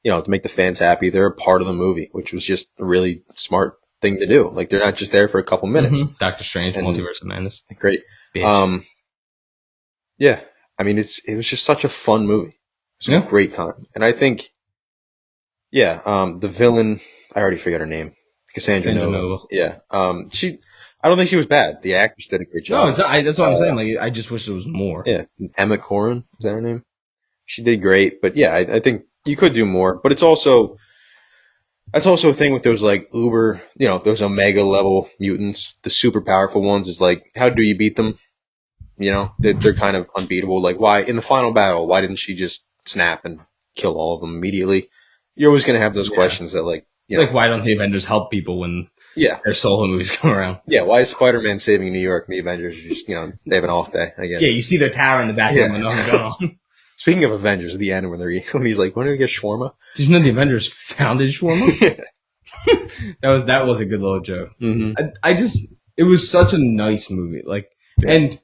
to make the fans happy. They're a part of the movie, which was just a really smart thing to do. Like they're not just there for a couple minutes. Mm-hmm. Doctor Strange, Multiverse of Madness. Great. Bitch. Yeah. I mean, it was just such a fun movie. It was a great time. And I think, the villain, I already forgot her name. Cassandra Nova. Yeah. I don't think she was bad. The actress did a great job. No, that's what I'm saying. Like, I just wish there was more. Yeah. Emma Corrin, is that her name? She did great. But yeah, I think you could do more. But that's also a thing with those like uber, those omega level mutants, the super powerful ones is like, how do you beat them? They're kind of unbeatable. Like why in the final battle, why didn't she just snap and kill all of them immediately? You're always going to have those questions that like, like why don't the Avengers help people when their solo movies come around? Yeah, why is Spider-Man saving New York and the Avengers are just, they have an off day again? Yeah, you see their tower in the background when nothing's going on. Speaking of Avengers, at the end when he's like, when do we get shawarma? Did you know the Avengers founded shawarma? that was a good little joke. Mm-hmm. It was such a nice movie. Like, and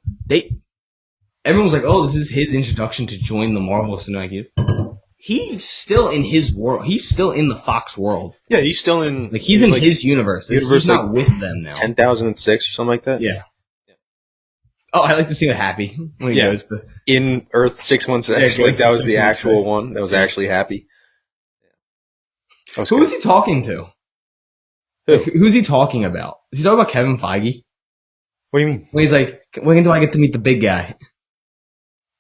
everyone was like, oh, this is his introduction to join the Marvel Cinematic Universe. He's still in his world. He's still in the Fox world. Yeah, he's still in. Like he's in his universe. He's not with them now. 10,006 or something like that. Yeah. Oh, I like to see what Happy when he goes to in Earth 616. Like that was the actual one. That was actually Happy. Who is he talking to? Who's he talking about? Is he talking about Kevin Feige? What do you mean? When he's like, when do I get to meet the big guy?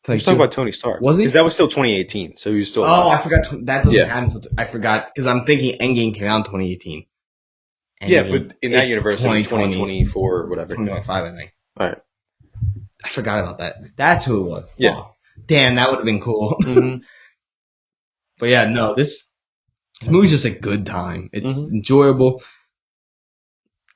He's talking about Tony Stark. Was he? Because that was still 2018, so he was still. Oh, I forgot. That doesn't happen until I forgot because I'm thinking Endgame came out in 2018. Yeah, but in that universe, it was 2024 or whatever. 2025, I think. All right. I forgot about that. That's who it was. Yeah. Oh, damn, that would have been cool. Mm-hmm. But yeah, no, this movie's just a good time. It's enjoyable.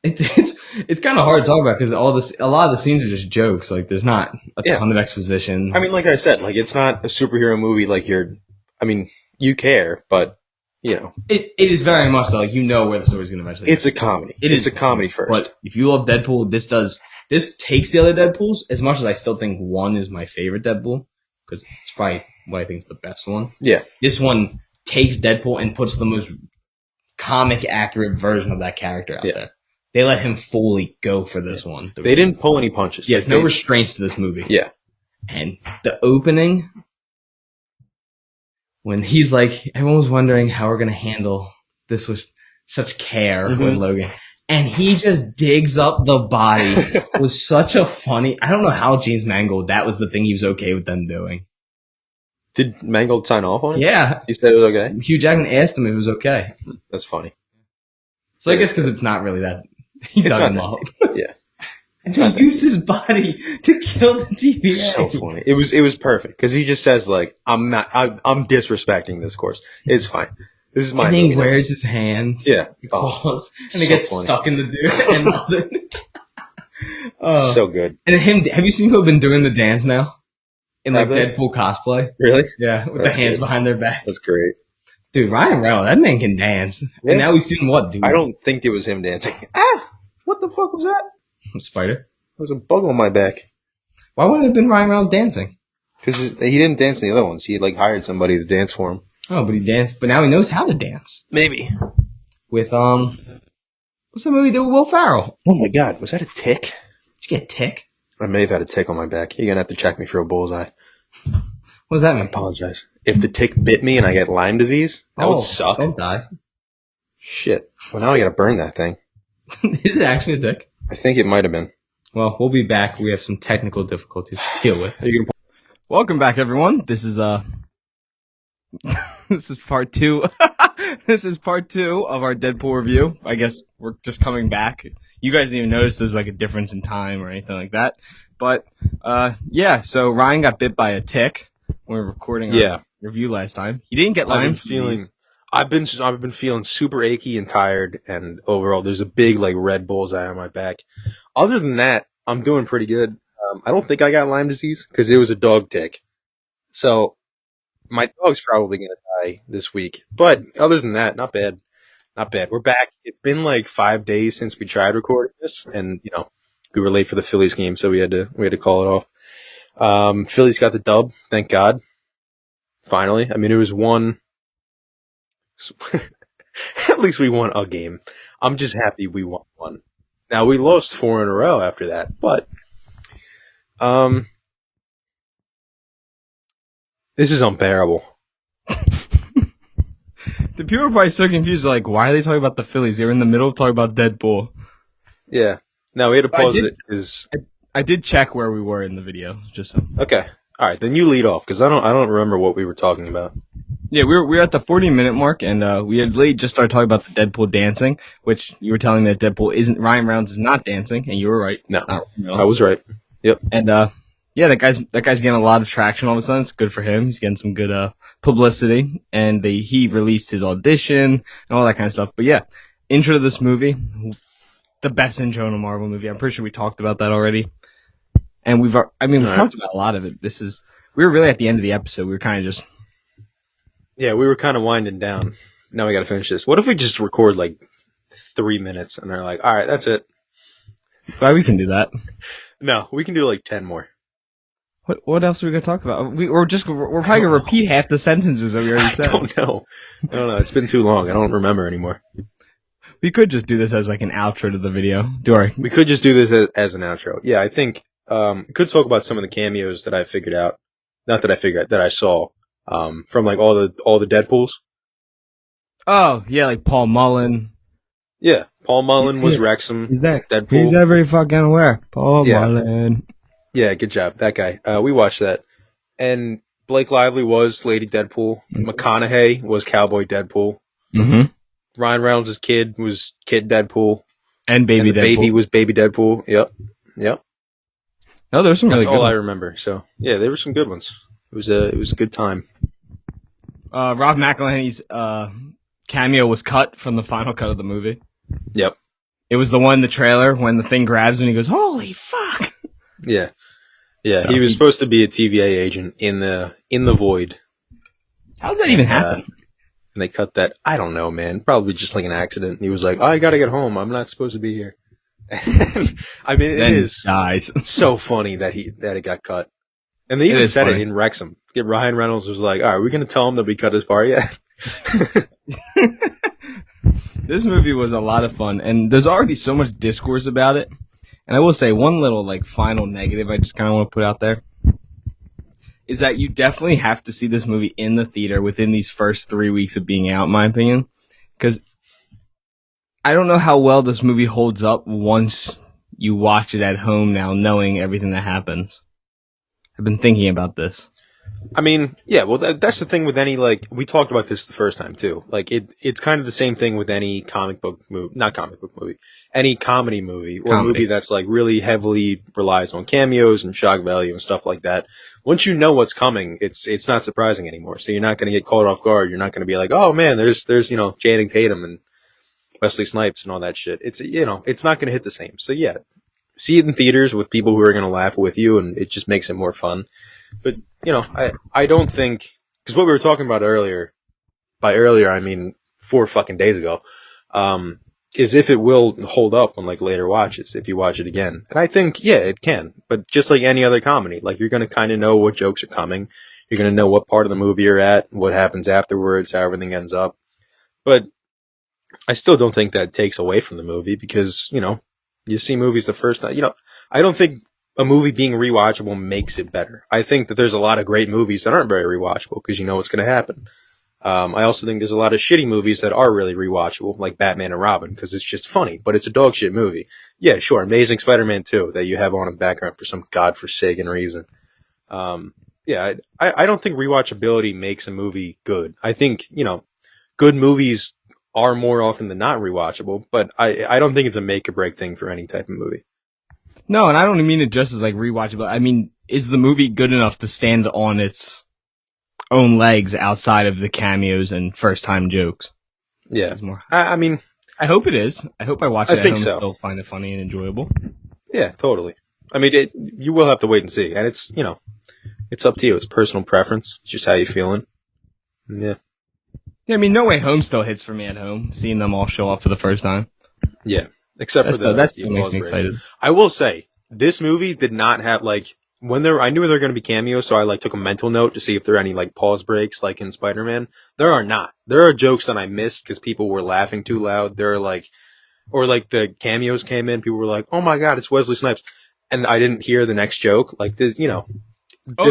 It's kind of hard to talk about because a lot of the scenes are just jokes. Like there's not a ton of exposition. I mean, like I said, like it's not a superhero movie. Like you care, but it is very much so, like where the story's going to eventually. It's a comedy. It's a comedy first. But if you love Deadpool, this takes the other Deadpools as much as I still think one is my favorite Deadpool because it's probably what I think is the best one. Yeah, this one takes Deadpool and puts the most comic accurate version of that character out there. They let him fully go for this one. They didn't pull any punches. There's no restraints to this movie. Yeah. And the opening, when he's like, everyone was wondering how we're going to handle this with such care with Logan. And he just digs up the body. Was such a funny, I don't know how James Mangold, that was the thing he was okay with them doing. Did Mangold sign off on it? Yeah. He said it was okay? Hugh Jackman asked him if it was okay. That's funny. So I guess because it's not really that. He dug him up. Yeah. And he used his body to kill the TVA. So funny. It was perfect because he just says like, I'm disrespecting this course. It's fine. This is my And movie. he wears his hand. Yeah. Claws. And it gets stuck in the dude. And so good. And have you seen who have been doing the dance now? In like Deadpool cosplay? Really? Yeah. With the hands behind their back. That's great. Dude, Ryan Reynolds, that man can dance. Yeah. And now we've seen what, dude? I don't think it was him dancing. What the fuck was that? Spider? There was a bug on my back. Why wouldn't it have been Ryan Reynolds dancing? Because he didn't dance in the other ones. He like hired somebody to dance for him. Oh, but he danced. But now he knows how to dance. Maybe. With what's that movie that with Will Ferrell? Oh my God, was that a tick? Did you get a tick? I may have had a tick on my back. You're gonna have to check me for a bullseye. What does that mean? I apologize. If the tick bit me and I get Lyme disease, that would suck. Don't die. Shit. Well, now I gotta burn that thing. Is it actually a tick? I think it might have been. Well, we'll be back. We have some technical difficulties to deal with. Welcome back, everyone. This is this is part 2. This is part 2 of our Deadpool review. I guess we're just coming back. You guys didn't even notice there's like a difference in time or anything like that. But yeah, so Ryan got bit by a tick when we were recording our review last time. He didn't get Lyme disease. I've been feeling super achy and tired, and overall there's a big like red bullseye on my back. Other than that, I'm doing pretty good. I don't think I got Lyme disease because it was a dog tick. So my dog's probably going to die this week. But other than that, not bad. Not bad. We're back. It's been like 5 days since we tried recording this, and we were late for the Phillies game, so we had to call it off. Phillies got the dub, thank God. Finally. I mean, it was one. At least we won a game. I'm just happy we won one. Now we lost 4 in a row after that, but this is unbearable. The people are probably so confused, like, why are they talking about the Phillies? They were in the middle of talking about Deadpool. Yeah. No, we had to pause it because I did check where we were in the video, just so. Okay. All right, then you lead off because I don't remember what we were talking about. Yeah, we were at the 40-minute mark, and we had late just started talking about the Deadpool dancing, which you were telling me that Deadpool isn't Ryan Reynolds is not dancing, and you were right. No, I was right. Yep. And yeah, that guy's getting a lot of traction all of a sudden. It's good for him. He's getting some good publicity, and he released his audition and all that kind of stuff. But yeah, intro to this movie, the best intro in a Marvel movie. I'm pretty sure we talked about that already, and we've talked about a lot of it. We were really at the end of the episode. We were kind of just. Yeah, we were kind of winding down. Now we got to finish this. What if we just record like 3 minutes and they're like, all right, that's it. Well, we can do that. No, we can do like 10 more. What else are we going to talk about? We're probably going to repeat half the sentences that we already said. I don't know. It's been too long. I don't remember anymore. We could just do this as like an outro to the video. We could just do this as an outro. Yeah, I think we could talk about some of the cameos that I figured out. Not that I figured out, that I saw. From like all the Deadpools. Oh yeah, like Paul Mullen. Yeah, Paul Mullen was Wrexham. He's that Deadpool. He's every fucking where. Paul Mullen. Yeah, good job, that guy. We watched that, and Blake Lively was Lady Deadpool. Mm-hmm. McConaughey was Cowboy Deadpool. Mm-hmm. Ryan Reynolds' kid was Kid Deadpool, and Baby Deadpool. Baby was Baby Deadpool. Yep. No, there's some really good ones. That's all I remember. So yeah, there were some good ones. It was a good time. Rob McElhenney's cameo was cut from the final cut of the movie. Yep. It was the one in the trailer when the thing grabs him and he goes, "Holy fuck!" Yeah. So he was supposed to be a TVA agent in the void. How does that even happen? And they cut that. I don't know, man. Probably just like an accident. He was like, "Oh, I gotta get home. I'm not supposed to be here." I mean, it is so funny that it got cut. And they even said it in Wrexham. Ryan Reynolds was like, all right, we're going to tell him that we cut his part yet? This movie was a lot of fun, and there's already so much discourse about it. And I will say one little like final negative I just kind of want to put out there is that you definitely have to see this movie in the theater within these first 3 weeks of being out, in my opinion. Because I don't know how well this movie holds up once you watch it at home now, knowing everything that happens. I've been thinking about this. I mean, yeah, well, that's the thing with any, like, we talked about this the first time, too. Like, it's kind of the same thing with any any comedy movie, or a movie that's, like, really heavily relies on cameos and shock value and stuff like that. Once you know what's coming, it's not surprising anymore. So you're not going to get caught off guard. You're not going to be like, oh, man, there's Channing Tatum and Wesley Snipes and all that shit. It's not going to hit the same. So, yeah. See it in theaters with people who are going to laugh with you, and it just makes it more fun. But, I don't think... Because what we were talking about earlier, by earlier I mean 4 fucking days ago, is if it will hold up on like later watches if you watch it again. And I think, yeah, it can. But just like any other comedy, like you're going to kind of know what jokes are coming. You're going to know what part of the movie you're at, what happens afterwards, how everything ends up. But I still don't think that takes away from the movie because, you see movies the first time. I don't think a movie being rewatchable makes it better. I think that there's a lot of great movies that aren't very rewatchable because you know what's going to happen. I also think there's a lot of shitty movies that are really rewatchable, like Batman and Robin, because it's just funny, but it's a dog shit movie. Yeah, sure, Amazing Spider-Man 2 that you have on in the background for some godforsaken reason. Yeah, I don't think rewatchability makes a movie good. I think, good movies are more often than not rewatchable, but I don't think it's a make or break thing for any type of movie. No, and I don't mean it just as like rewatchable. I mean, is the movie good enough to stand on its own legs outside of the cameos and first time jokes? Yeah. More. I mean, I hope it is. I hope I watch it at home and so. still find it funny and enjoyable. Yeah, totally. I mean, you will have to wait and see. And it's, it's up to you. It's personal preference. It's just how you feeling. Yeah. Yeah, I mean, No Way Home still hits for me at home, seeing them all show up for the first time. Yeah. Except for that still makes me excited. I will say, this movie did not have, like, I knew there were going to be cameos, so I, like, took a mental note to see if there are any, like, pause breaks, like in Spider-Man. There are not. There are jokes that I missed because people were laughing too loud. There are, like, or, like, the cameos came in, people were like, oh my god, it's Wesley Snipes. And I didn't hear the next joke. Like, this, this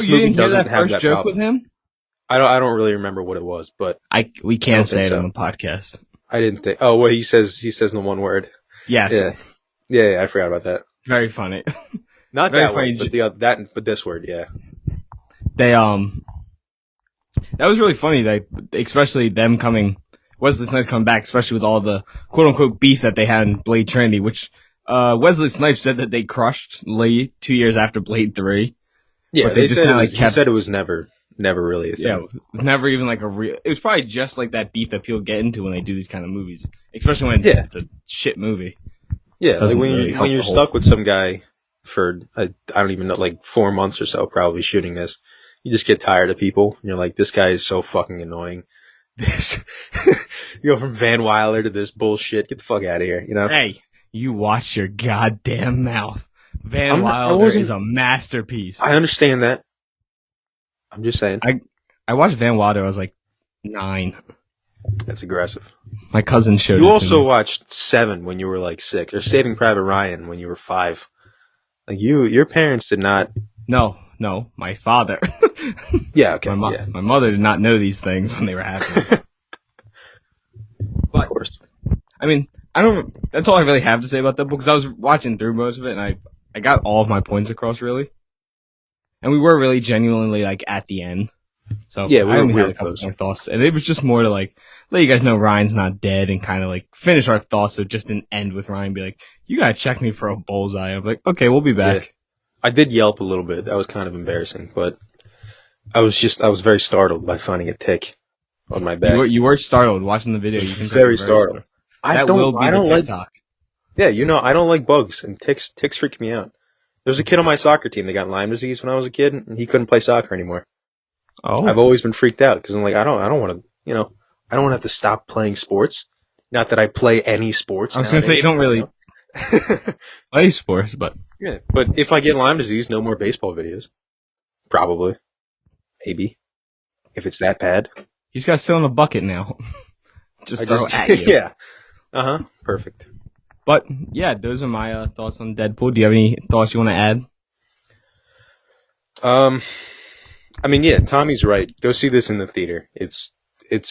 movie doesn't have that joke problem. With him? I don't really remember what it was, but we can't say it on the podcast. I didn't think. Oh, what he says in the one word. Yes. Yeah. I forgot about that. Very funny. Not very that funny, word, but this word. Yeah. They that was really funny. Like, especially them coming. Wesley Snipes coming back, especially with all the quote unquote beef that they had in Blade Trinity, which Wesley Snipes said that they crushed Lee 2 years after Blade 3. Yeah, they just kind of like he said it was never really a thing. Yeah, it was never even like a real. It was probably just like that beef that people get into when they do these kind of movies, especially when it's a shit movie. Yeah, like when you're stuck with some guy for I don't even know, like 4 months or so, probably shooting this, you just get tired of people. And you're like, this guy is so fucking annoying. This you go from Van Wilder to this bullshit. Get the fuck out of here, Hey, you watch your goddamn mouth. Van Wilder is a masterpiece. I understand that. I'm just saying. I watched Van Wilder. I was like 9. That's aggressive. My cousin showed it You to also me. watched Seven when you were like 6, or Saving Private Ryan when you were 5. Like your parents did not. No, my father. Yeah, okay. My mother did not know these things when they were happening. But, of course. I mean, that's all I really have to say about that book, because I was watching through most of it, and I got all of my points across, really. And we were really genuinely, like, at the end. So, yeah, I only had a couple more thoughts. And it was just more to, like, let you guys know Ryan's not dead and kind of, like, finish our thoughts, so it just didn't end with Ryan be like, you gotta check me for a bullseye. I'm like, okay, we'll be back. Yeah. I did yelp a little bit. That was kind of embarrassing, but I was very startled by finding a tick on my back. You were startled watching the video. You can very startled. I don't like TikTok. Yeah, I don't like bugs, and ticks freak me out. There was a kid on my soccer team that got Lyme disease when I was a kid, and he couldn't play soccer anymore. Oh, I've always been freaked out because I'm like, I don't want to, I don't want to have to stop playing sports. Not that I play any sports. I was going to say you don't really play sports, but yeah. But if I get Lyme disease, no more baseball videos. Probably, maybe, if it's that bad. You just got to sit on the bucket now. just throw at you. Yeah. Perfect. But yeah, those are my thoughts on Deadpool. Do you have any thoughts you want to add? I mean, yeah, Tommy's right. Go see this in the theater. It's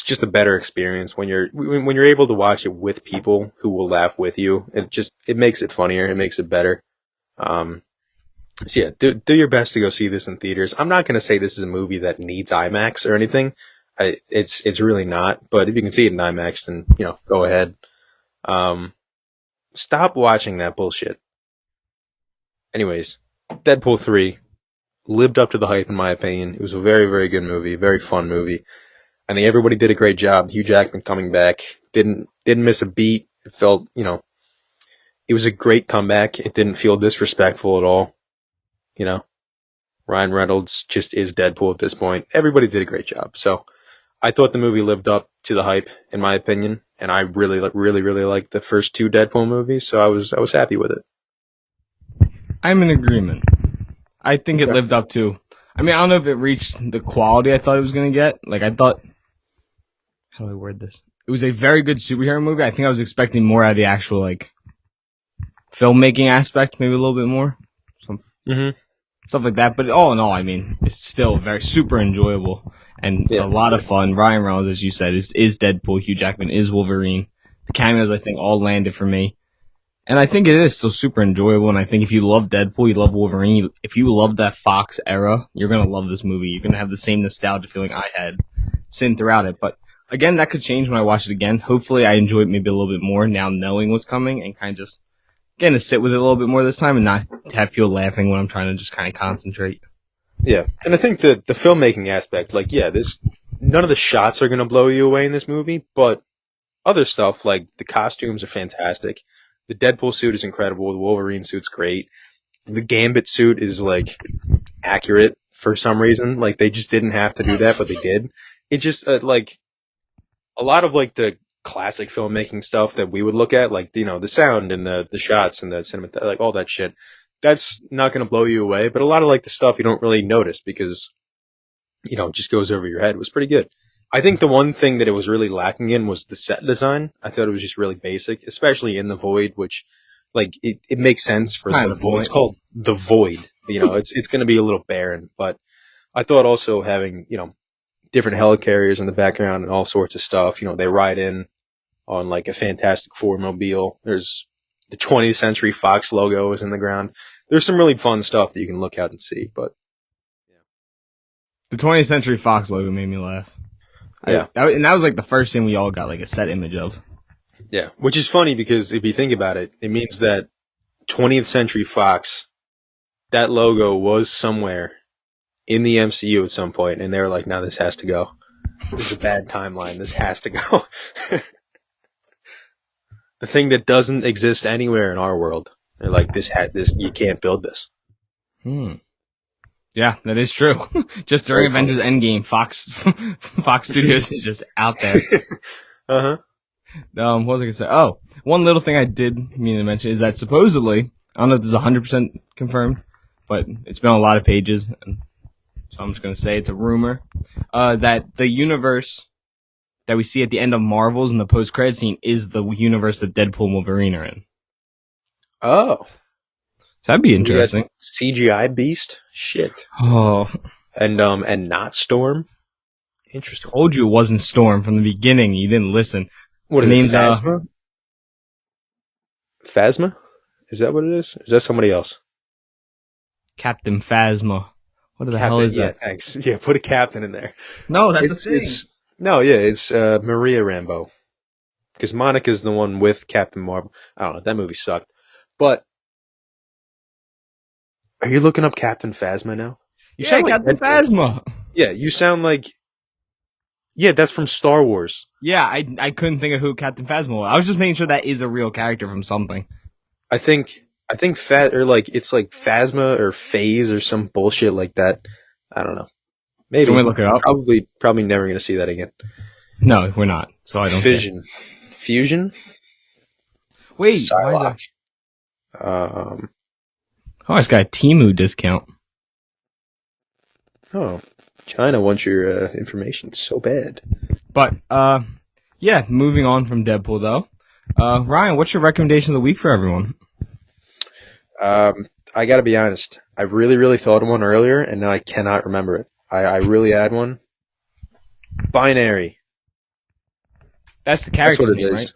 just a better experience when you're able to watch it with people who will laugh with you. It makes it funnier. It makes it better. So yeah, do your best to go see this in theaters. I'm not going to say this is a movie that needs IMAX or anything. It's really not. But if you can see it in IMAX, then go ahead. Stop watching that bullshit. Anyways, Deadpool 3 lived up to the hype in my opinion. It was a very, very good movie, very fun movie. I think everybody did a great job. Hugh Jackman coming back didn't miss a beat. It felt, it was a great comeback. It didn't feel disrespectful at all. Ryan Reynolds just is Deadpool at this point. Everybody did a great job. So I thought the movie lived up to the hype, in my opinion. and I really, really, really liked the first two Deadpool movies, so I was happy with it. I'm in agreement. I think it Okay. lived up to. I mean, I don't know if it reached the quality I thought it was going to get. Like, I thought. How do I word this? It was a very good superhero movie. I think I was expecting more out of the actual, like, filmmaking aspect, maybe a little bit more. Stuff like that. But all in all, I mean, it's still very super enjoyable and a lot of fun. Ryan Reynolds, as you said, is Deadpool. Hugh Jackman is Wolverine. The cameos, I think, all landed for me. And I think it is still super enjoyable. And I think if you love Deadpool, you love Wolverine. If you love that Fox era, you're going to love this movie. You're going to have the same nostalgia feeling I had sitting throughout it. But again, that could change when I watch it again. Hopefully, I enjoy it maybe a little bit more now knowing what's coming and kind of just getting to sit with it a little bit more this time and not have people laughing when I'm trying to just kind of concentrate. Yeah, and I think the filmmaking aspect, like, none of the shots are going to blow you away in this movie, but other stuff, like the costumes are fantastic. The Deadpool suit is incredible. The Wolverine suit's great. The Gambit suit is, like, accurate for some reason. Like, they just didn't have to do that, but they did. It just, like, a lot of, like, the classic filmmaking stuff that we would look at, like, you know, the sound and the shots and the cinema, like, all that shit, that's not going to blow you away. But a lot of, like, the stuff you don't really notice because, you know, it just goes over your head. It was pretty good. I think the one thing that it was really lacking in was the set design. I thought it was just really basic, especially in the Void, which, like, it makes sense for the Void. It's called the Void. You know, it's going to be a little barren, but I thought also having, you know, different helicarriers in the background and all sorts of stuff. You know, they ride in on, like, a Fantastic Four mobile. There's the 20th Century Fox logo is in the ground. There's some really fun stuff that you can look out and see, but the 20th Century Fox logo made me laugh. Yeah. And that was like the first thing we all got like a set image of. Yeah, which is funny because if you think about it, it means that 20th Century Fox, that logo was somewhere in the MCU at some point, and they were like, no, this has to go. This is a bad timeline. This has to go. The thing that doesn't exist anywhere in our world. They're like, this, you can't build this. Yeah, that is true. Just during Avengers Endgame, Fox Studios is just out there. Uh-huh. What was I going to say? Oh, one little thing I did mean to mention is that supposedly, I don't know if this is 100% confirmed, but it's been on a lot of pages, so I'm just going to say it's a rumor, that the universe that we see at the end of Marvels in the post-credit scene is the universe that Deadpool and Wolverine are in. Oh. So that'd be interesting. CGI Beast? Shit. Oh. And not Storm? Interesting. I told you it wasn't Storm from the beginning. You didn't listen. What is it, Phasma? Phasma? Is that what it is? Is that somebody else? Captain Phasma. What the hell is that? Yeah, thanks. Yeah, put a captain in there. No, that's a thing. It's Maria Rambeau. Because Monica's the one with Captain Marvel. I don't know, that movie sucked. But are you looking up Captain Phasma now? You sound like Captain Phasma. Yeah, you sound like... Yeah, that's from Star Wars. Yeah, I couldn't think of who Captain Phasma was. I was just making sure that is a real character from something. I think it's like Phasma or Phase or some bullshit like that. I don't know. Maybe. Can we look it up? Probably never going to see that again. No, we're not. So I don't Fission. Care. Fusion? Wait. Psylocke. Oh, I just got a Temu discount. Oh, China wants your information so bad. But, yeah, moving on from Deadpool, though. Ryan, what's your recommendation of the week for everyone? I gotta be honest. I really, really thought of one earlier, and now I cannot remember it. I really had one. Binary. That's the character name, right?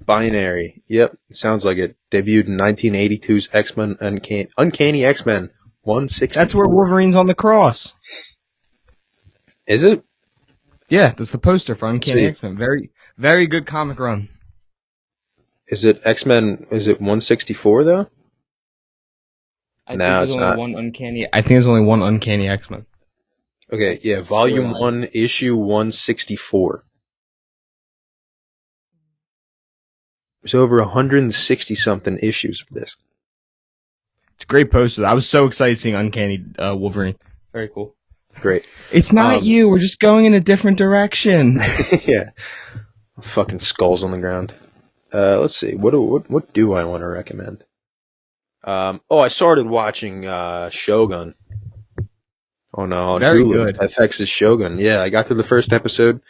Binary. Yep, sounds like it. Debuted in 1982's X-Men Uncanny X-Men 160. That's where Wolverine's on the cross. Is it? Yeah, that's the poster for Uncanny X-Men. Very, very good comic run. Is it X-Men? Is it 164 though? I think there's only one Uncanny X-Men. Okay, yeah, Volume 1, Issue 164. There's over 160-something issues of this. It's a great poster. I was so excited seeing Uncanny Wolverine. Very cool. Great. It's not you. We're just going in a different direction. Yeah. Fucking skulls on the ground. Let's see. What do I want to recommend? I started watching Shogun. Oh no, on Very Hulu. good. FX's Shogun. Yeah, I got to the first episode.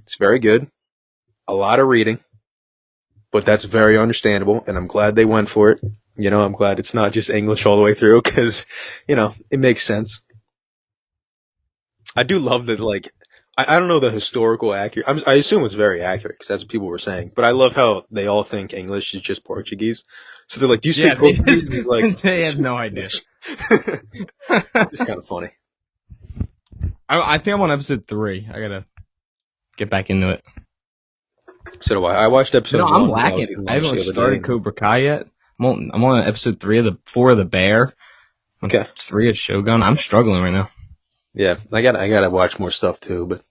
It's very good. A lot of reading, but that's very understandable, and I'm glad they went for it. You know, I'm glad it's not just English all the way through, because, you know, it makes sense. I do love that, like, I don't know the historical accurate. I assume it's very accurate, because that's what people were saying. But I love how they all think English is just Portuguese. So they're like, "Do you speak Portuguese?" And he's like, they have no idea. It's kind of funny. I think I'm on episode 3. I gotta get back into it. So do I. I watched episode No, 1. I'm when I was lacking. eating I lunch haven't the other started day. Cobra Kai yet. I'm on episode 3 of the 4 of the Bear. Okay. 3 of Shogun. I'm struggling right now. Yeah, I gotta watch more stuff too, but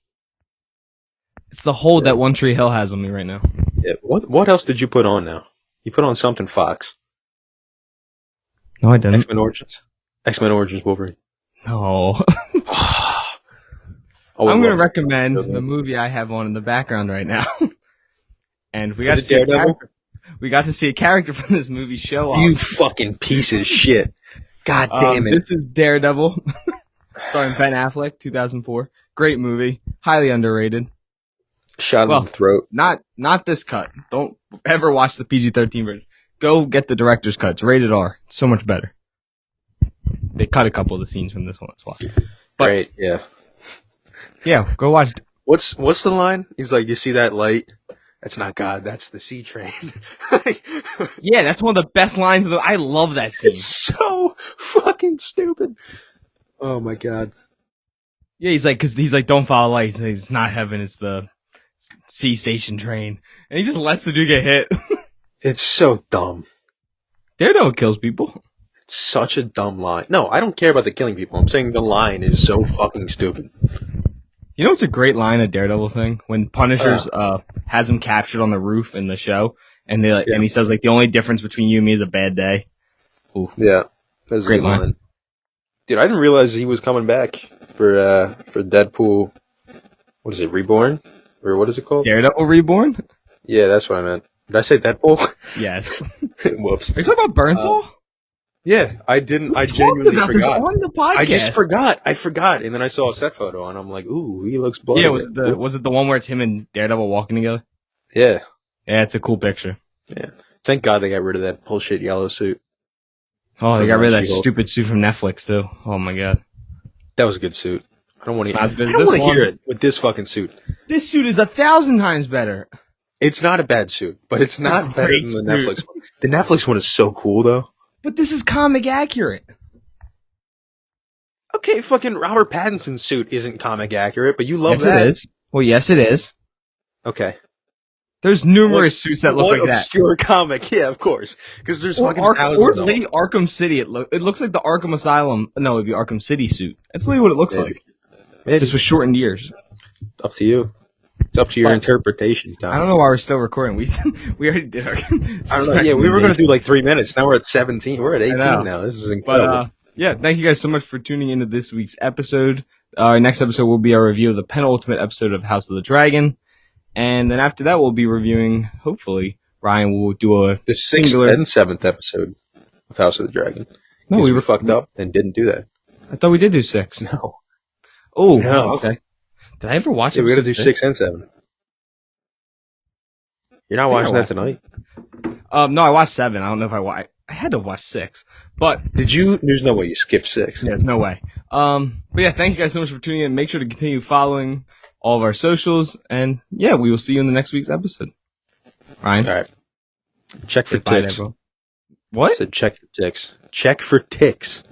It's the hold that One Tree Hill has on me right now. yeah. What else did you put on now? You put on something Fox. No, I didn't. X-Men Origins Wolverine. No. I'm going to recommend the movie I have on in the background right now. And we got to see Daredevil? We got to see a character from this movie show up. You fucking piece of shit. God damn it. This is Daredevil, starring Ben Affleck, 2004. Great movie. Highly underrated. Shot in the throat. Not this cut. Don't ever watch the PG-13 version. Go get the director's cut. It's rated R. It's so much better. They cut a couple of the scenes from this one. That's why. But, Great, yeah. Yeah, go watch. What's the line? He's like, "You see that light? That's not God. That's the C train." Yeah, that's one of the best lines of the. I love that scene. It's so fucking stupid. Oh my god. Yeah, he's like, don't follow lights. It's not heaven. It's the C station train, and he just lets the dude get hit. It's so dumb. Daredevil kills people. It's such a dumb line. No, I don't care about the killing people. I'm saying the line is so fucking stupid. You know what's a great line, a Daredevil thing? When Punisher's has him captured on the roof in the show, and and he says like the only difference between you and me is a bad day. Ooh. Yeah, that's a Great good line. Dude, I didn't realize he was coming back for Deadpool. What is it, Reborn? Or what is it called? Daredevil Reborn? Yeah, that's what I meant. Did I say Deadpool? Yes. Whoops. Are you talking about Bernthal? Yeah, I didn't. I genuinely forgot. On the podcast. I just forgot. I forgot, and then I saw a set photo, and I'm like, "Ooh, he looks bloody." Yeah, was it the one where it's him and Daredevil walking together? Yeah. Yeah, it's a cool picture. Yeah. Thank God they got rid of that bullshit yellow suit. Oh, they got rid of that stupid suit from Netflix too. Oh my god, that was a good suit. I don't want to. I don't want to hear it with this fucking suit. This suit is 1,000 times better. It's not a bad suit, but it's not better than the Netflix one. The Netflix one is so cool, though. But this is comic accurate. Okay, fucking Robert Pattinson's suit isn't comic accurate, but you love that. Yes, it is. Well, yes, it is. Okay. There's numerous suits that look like that. Obscure comic, yeah, of course. Because there's fucking thousands or of them. Lady Arkham City. It looks like the Arkham Asylum. No, it'd be Arkham City suit. That's literally what it looks like. Maybe. Just with shortened ears. Up to you. It's up to your interpretation, Tom. I don't know why we're still recording. We already did our. I don't know. Yeah, we were going to do like 3 minutes. Now we're at 17. We're at 18 now. This is incredible. But yeah, thank you guys so much for tuning into this week's episode. Our next episode will be our review of the penultimate episode of House of the Dragon, and then after that we'll be reviewing. Hopefully, Ryan will do the 6th and 7th episode of House of the Dragon. No, we were fucked up and didn't do that. I thought we did do 6. No. Oh, no. Okay. Did I ever watch it? We got to do 6 and 7. You're not watching that tonight? No, I watched 7. I don't know if I had to watch 6, but did you? There's no way you skipped 6. Yeah, there's no way. But yeah, thank you guys so much for tuning in. Make sure to continue following all of our socials, and yeah, we will see you in the next week's episode. Ryan, all right. Check for ticks. What? I said check for ticks. Check for ticks.